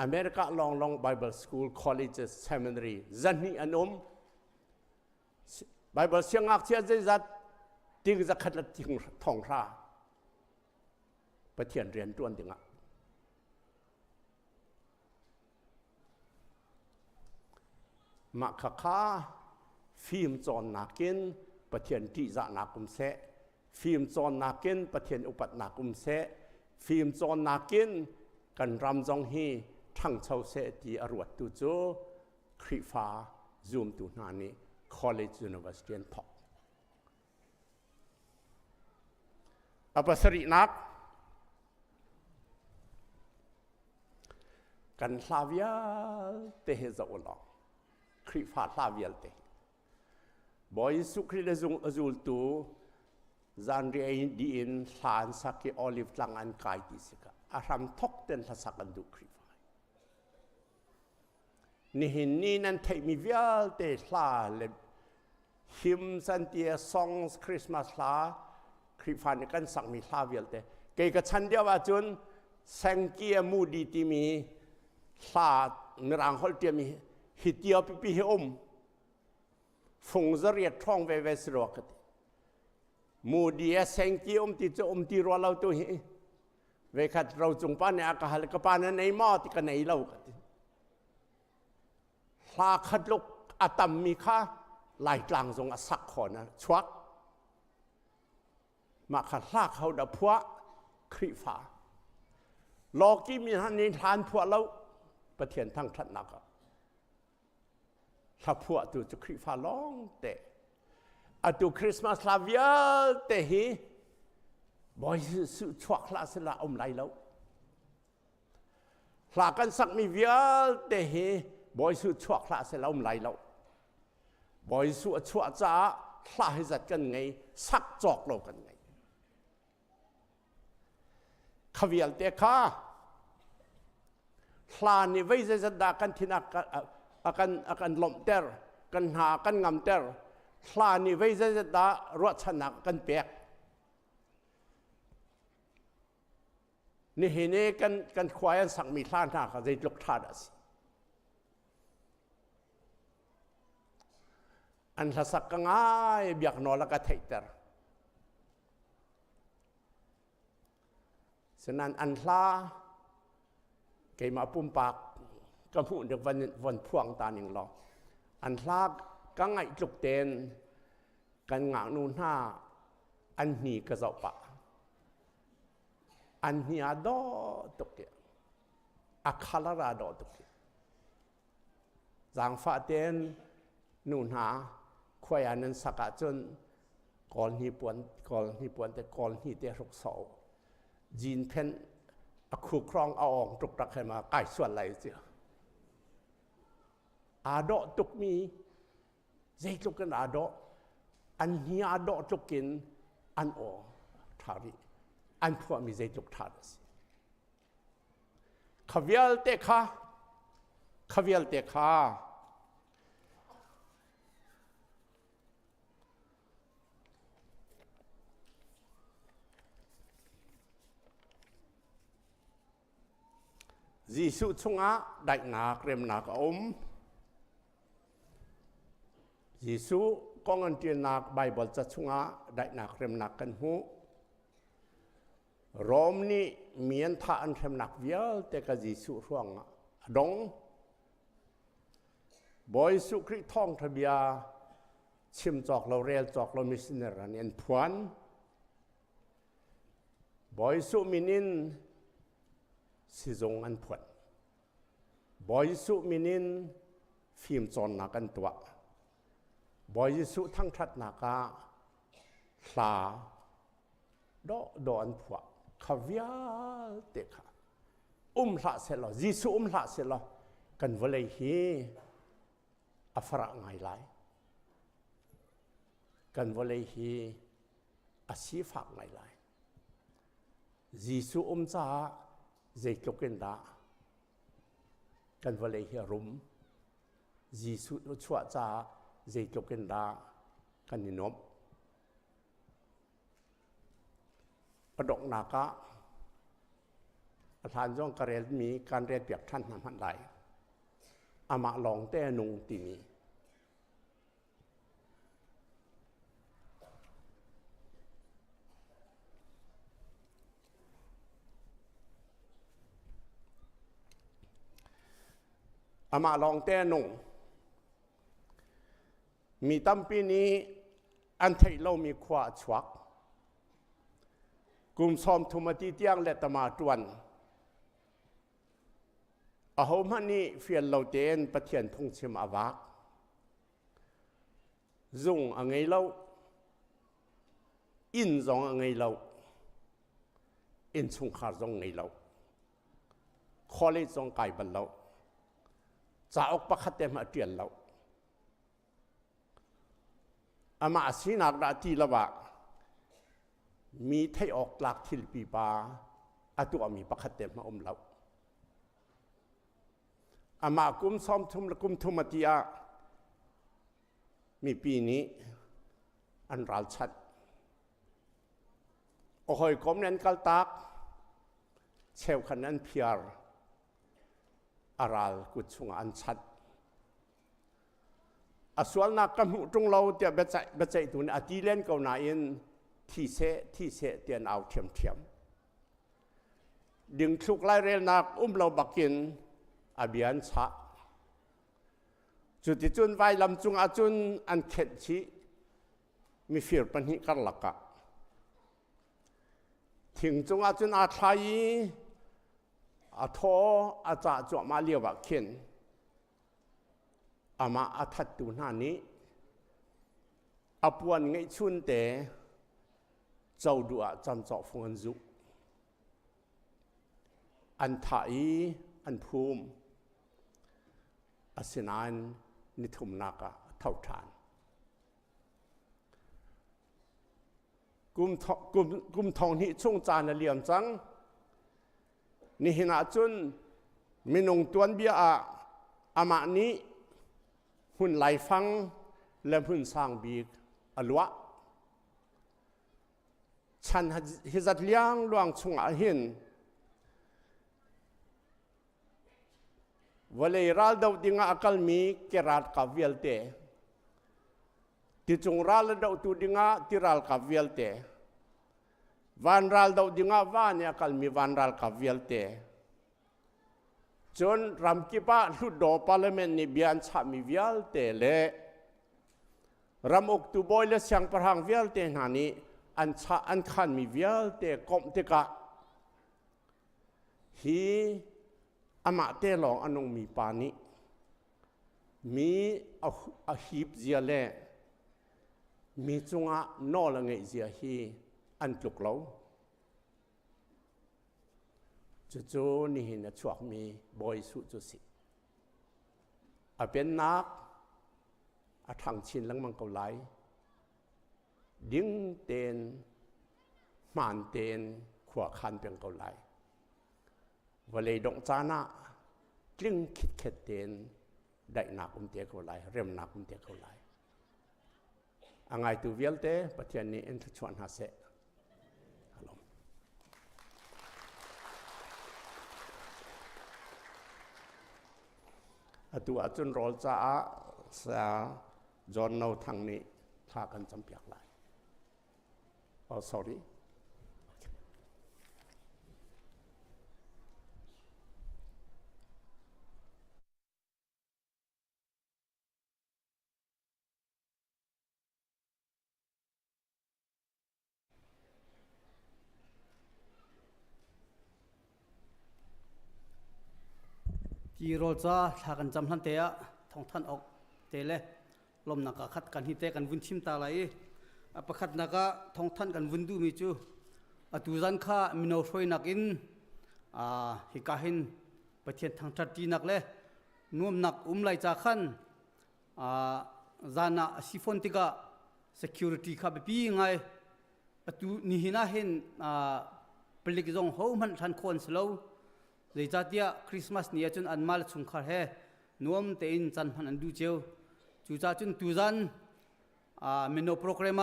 อเมริกาลองไบเบิลสคูลคอลเลจเซมินารีจันนี่อันไบเบิลเสียงอักเสียจะทิ้งจะขัดละทิ้งทองราประเทศเรียนตัวดิ่งมาค้าฟิล์มจอนนักกินประเทศที่จะนักกุมเสฟิล์มจอนนักกินประเทศอุปัตนักกุมเสฟิล์มจอนนักกินกันรำจงฮีทั้งชาวเสที่อรวดตุโจคริฟ้าซูมตุนานี College University ทอกอภิสรินักกันลาวิลเตหิจอุลาคริฟ้าลาวิลเตบอยสุคริเลซุงอจูลตูจันเรียนดีนลานสักออลิฟลังอันไกติสิกะอารามทอกเต็นทัศกันดูคริฟ้านี่หินนี่นั่นเทมีวิลเตลาเลฮิมสันเตียซองส์คริสต์มาสลาคริฟ้านี่กันสักมีลาวิลเตเกย์กับฉันเดียวว่าจนแสงเกียมูดีที่มีลาเมรังฮอลเตียมีฮิตเดียวปีเฮอมฟงจะเรียดท่องเวสโรกติมูดีเซงกีติจะที่รัวเราตัวนี้เวคัดเราจงปานในอากาศกับปานในหม้อที่กันในเรากันลาขัดลุกอาตัมมีค่าไหลกลางทรงสักขอนะชวักมาขัดลากเขาดับพวะคริฟ้าโลกีมีหันนิทานพวกเราประเทศทั้งทัดนักถ้าพวกตัวจะคริฟ้าร้องแต่ตัวคริสต์มาสลาเวียแต่ฮีบอยสุดชวักลาสละอมไหลแล้วหลากันสักมีเวียแต่ฮีบอยสุดชวักลาสละอมไหลแล้วบอยสุดชวักจ้าลาให้จัดกันไงสักจอกเรากันไงขวิลเตค่าลานี่ไว้จะด่ากันที่นักakan lomter kan ha kan ngamter hla ni veiza da ro chanak kan pek ni hine kan khwayan sak mi thlan tha kha zai lok tha das an hla sak ka ngai biak no la ka theiter senan an hla ke ma pum pakก็พูดเดี๋ยววันพวงตาหนึ่งรออันลากก็ไงจุกเตนกันงางนูนห้าอันนี้ก็จะปะอันนี้ดอตุกเกอัคาลาราดอตุกเกจางฟ้าเตนนูนหาขวายอันนั้นสักจนก่อนฮีปวนแต่ก่อนฮีเตะรุกเสาจีนเพนคู่ครองเอาออกตุกตักให้มาใกล้ส่วนไหลเสียอาดอตุกมีใจตุกกันอาดออันนี้อาดอตุกินอันโอทาริ อันพวกมีใจจุกทัดสิขวิลเตค่ะขวิลเตค่ะยิสุชงะได้นักเรียมนักยิสุกองอันเตียนักไบเบิลจะชงะได้นักเรียมนักกันหูรอมนี่มีอันท่าอันเรียมนักเวียลแต่ก็ยิสุร่วงดงบอยสุคริท่องทะเบียชิมจอกเราเรียลจอกเรามิสเนอร์นี่อันพวนบอยสุมินินสิจงอันพวนบอยสุมินินฟิล์มจอนนักอันตัวบอยสุทั้งทัดนักาลาดอนพวกขวิลเตค่ะละเสร็จแล้วยิสุละเสร็จแล้วกันวเลยฮีอัฟระไงไลกันวเลยฮีอาชีฟักไงไลยิสุจ้าเจกกันดากันวเลยฮีรุมยิสุชัวจ้าเจกกันดากันนินบประดกนากะอาจารย์จ้องกระเรียนมีการเรียนเปียกท่านทำหันไหลอามาลองแต่นุงตีมีอามาลองแต่นุงมีตั้มปีนี้อันไทยเรามีขวาชวักกุมซอมทุมาตีเตียงและตมาตวนอาหมันนี่เฟียนเราเจนปะเทียนพงชิมอวักซุงอังไงเราอินซองอังไงเราอินซุงขาซองไงเราคอเลซองไก่บันเราจะออกปะคัดเต็มเตียนเราอามาสีนักดาตีละวะมีไทยออกหลักทิลปีบาอาตัวมีปะคัดเต็มมาเราอามากุมซ้อมทุมกุมทุมาติยามีปีนี้อันรัลชัดโอ้ยกรมเน้นกัลตักเชลขันนั้นเพียร์อารัลกุศลอันชัดส่วนนักกำหุตรงเราเดี๋ยวเบใจตัวนี้อดีเล่นเก่าหน้าอินที่เสเตียนเอาเทียมดึงทุกไล่เรียนนักเราบักกินอาเบียนชะจุดที่จุนไว้ลำจุงอาจุนอันเข็ดชีมีฟิลปัญหิกันลักะถึงจุงอาจุนอาไทยอาโทอาจ่าจวมาเลียวบักกินอามาอาทัดตูหน้านี้อาปวนไงชุนเตเจ้าดัวจำจอกฟงอันจุอันไทยอันภูมิอาศินานนิทุมนากะเท่าทานกุมทองนี้ช่วงจานเลียมจังนี่หินาจุนมินงตวนเบียอามานี้หุ่นไหลฟังและหุ่นสร้างบีกอลวะฉันฮิจัดเลี้ยงลวงชงอาหินวันเลยรัลดาวดิ้งอักลมีเกรัดกับเวลเตที่จงรัลดาวตูดิ้งที่รัลกับเวลเตวันรัลดาวดิ้งวันเนี่ยอักลมีวันรัลกับเวลเตจนรำกิปะลุดดอพาร์เลเมนต์นี่เบียนชามีเวลเตเล่รำอกตูบอยเลเสียงประหังเวลเตนานี้อันชาอันขันมีเวลเตกอมเตกะฮีอามาเตลองอนงมีปานิมีอาฮีบเจียเล่มีจงะนอละไงเจียฮีอันจุกเราจู่ๆนี่เห็นชวกมีบอยสุจุสิอาเป็นนักอาทางชินลังมังกรไหลดิ้งเตนหมานเตน ขวาคันเป็นเกาไหลวันเลยดงจานะกลิ้งคิดเข็ดเตียนได้หนักเตียเกาไหลเริ่มหนักเตียเกาไหลอังไงตัวเวลเตประเทศนี้เอ็นทุชวนหาเสะตัวจุนโรลจ้าสาจอนเอาทางนี้พากันจำเปียกไหลsorry จีโรจ้าถ้ากันจำทันเตะท้องท่านออกเตะเลยลมนักขัดกันฮิเตกันวุ่นชิมตาไหลประคัดนักท้องท่านกันวุ่นดูมิจูตุจันข้ามิโนฟอยนักอินฮิกาหินประเทศทางทัดจีนักเลยนวมนักไลจากขันจานะซิฟอนติกา security ข้าไปปีไงตุนิหินาหินผลิตจงหัวมันทันคนสโลเลยจัดยาคริสต์มาสนี้จนอันมาลสุงขารเฮนวมเตอินจันพันอันดูเจียวจูจ่าจนตุจันมิโนโปรแกรม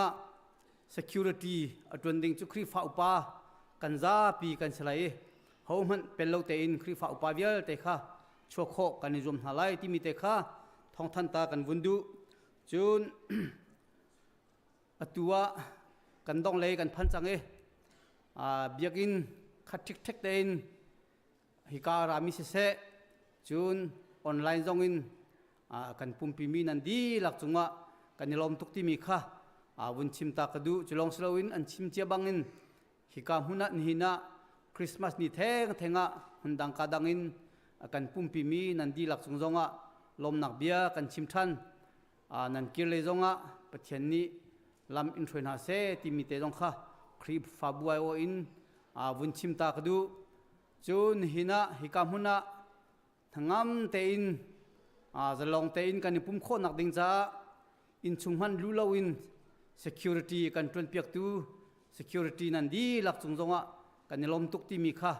security อัตวันดิ่งจุครีฟ้าอุปากันซาปีกันสลายหัวมันเป็นเราเตอินครีฟ้าอุปาเวียลเตะข้าชัวโคกันนิจมหาไลที่มีเตะข้าท้องทันตากันวุ่นดูจุนตัวกันต้องเลยกันพันจังเบียกินขัดทิกเทคเตนฮิการามิเสจุนออนไลน์จงอินกันปุ่มพิมีนันดีหลักจุงวะกันนิลมทุกที่มีค่ะวุนชิมตากระดูจุลองสลาวินอันชิมเจียบังอินฮิกาหุนัดนินะคริสต์มาสนี่แทงหุ่นดังกาดังอินกันปุ่มพิมีนันดีหลักจุงจงวะลมหนักเบียกันชิมทันนันกิเลจงวะประเทศนี้ลำอินทรีนาเซที่มีเตจงค่ะครีบฟาบัวโออินวุนชิมตากระดูจูนหินะฮิกามุนะทั้งงามเตอินจะลองเตอินกันในปุ่มโคนักดิ่งจ้าอินชุงหันลูลาวิน security กันจนเปียกตู security นันดีหลักจงจงอ่ะกันในลมตุกที่มีค่ะ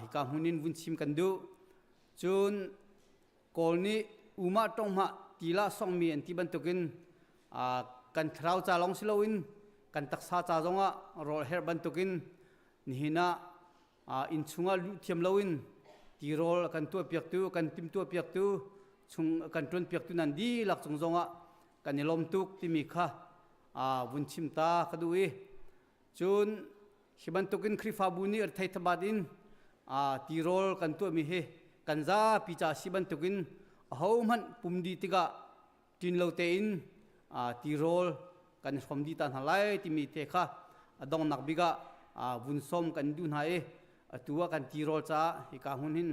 ฮิกามุนินวุนชิมกันดูจูนกอลนี้อุมาตรงมาทีละสองมีอันที่บรรทุกินกันเท้าจ่าลองสิลาวินกันตักษาจ่าจงอ่ะรอเฮร์บรรทุกินนี่นะอินชุงลุเทียมลาวินตีโรลกันตัวเปียกตัวกันติมตัวเปียกตัวชุงกันจนเปียกตัวนันดีหลักจงจงอ่ะกันในลมตุกที่มีค่ะวุนชิมตากระดูอีจุนฮิบันตุกินคริฟาบุนีอัลไททบาดินตีโรลกันตัวมีเฮกันซาปิจ่าฮิบันตุกินเขามันปุ่มดีติกะจินเลวเตอินตีโรลกันสมดีตันหลายที่มีเทค่ะดองนักบิกะวุนสมกันดูนายตัวกันตีโรลจ้าฮิกาหุนหิน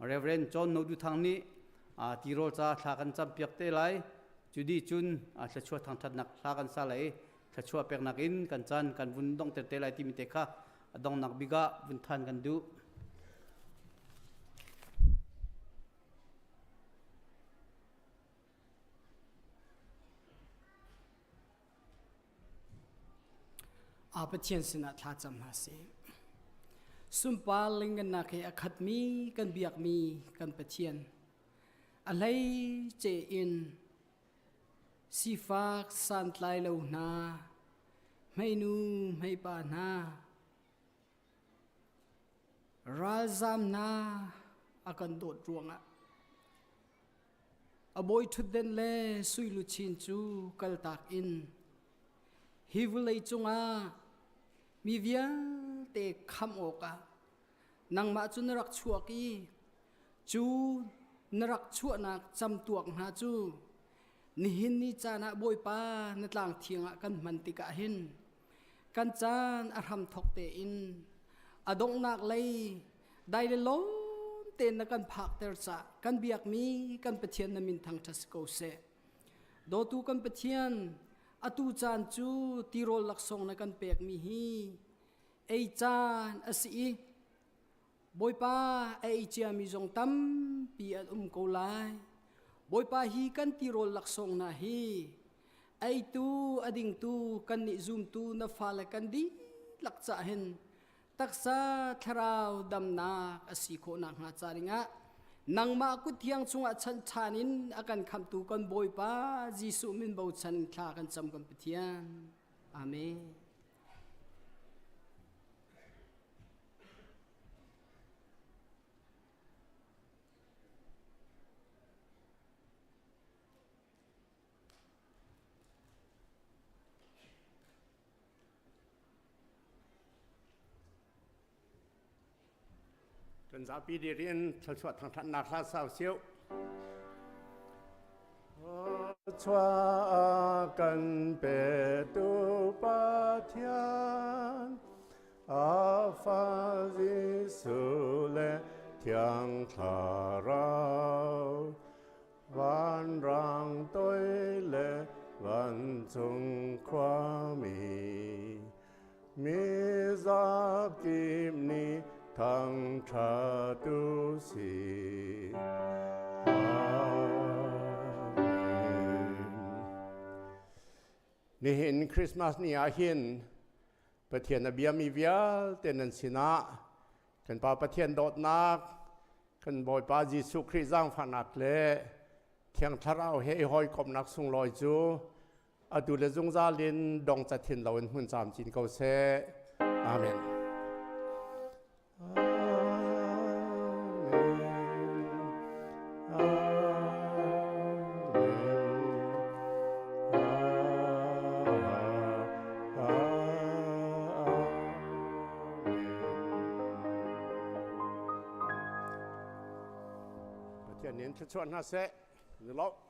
เรเวรนจอนโนดูทางนี้ตีโรลจ้าทากันจำเปียกเตไลจุดีจุนจะช่วยทางทัดนักทากันสาไลจะช่วยเปียกนักอินกันจันกันวุนดองเตไลที่มีเทค่ะดองนักบิกะวุนทานกันดูอาเปเทียนสินะท้าจำหาเสสุมปาลิงกันนักให้อคัดมีกันเบียกมีกันเปเทียนอะไรเจอินสีฟ้าสันไลเลวนาไม่นูไม่ปานาราซามนาอากันโดดรวงอะอบอยทุดเดนเลสุยลุชินจูกัลตักอินฮิวเลยจงอามีเวียเตะคำโอกะนางมาจุนรักชัวกีจูนรักชัวนักจำตัวหาจูนิหินนิจานะบอยปานตลางเทียงกันมันติกะหินกันจานอารมทกเตอินอดงนักเลยได้เลยล้นเตนกันผักเตอร์ซะกันเบียกมีกันเปเทียนนมินทางทัสโกเซโดตูกันเปเทียนอตูจานจูตีโรลักษงในกันเปียกมีฮีไอจานอสีบอยป้าไอเจียมีจงตั้มปีอันโกลายบอยป้าฮีกันตีโรลักษงนะฮีไอตูอดิ่งตูกันนิซุมตูนัฟาลกันดีลักษะเห็น taksa tharau damna asiko nak nga charinga nangma ku thiang chunga chan chanin akan khamtu kan boi pa jisu min bo chan thla kan cham kan pathian amen Cần giáo bí đi riêng thật sự thằng thằng nạc là sao siêu Choa cần bề tu ba thiên A pha di su lệ thiang thà rao Văn rang tôi lệ văn chung khoa mì Mi giáp kim ni Thawngṭha tu si Ni hin Christmas ni ahin Pathian na bia mi vial tenan sina Kan pa pathian dot nak Kan boy pa Jisu Christ zang fanak le Thiang tharau hei hoi kop nak sung loi chu Adu le zung za lin dong cha thin lawen hun cham chin kau se Amen Cho nên cho nó sẽ được lâu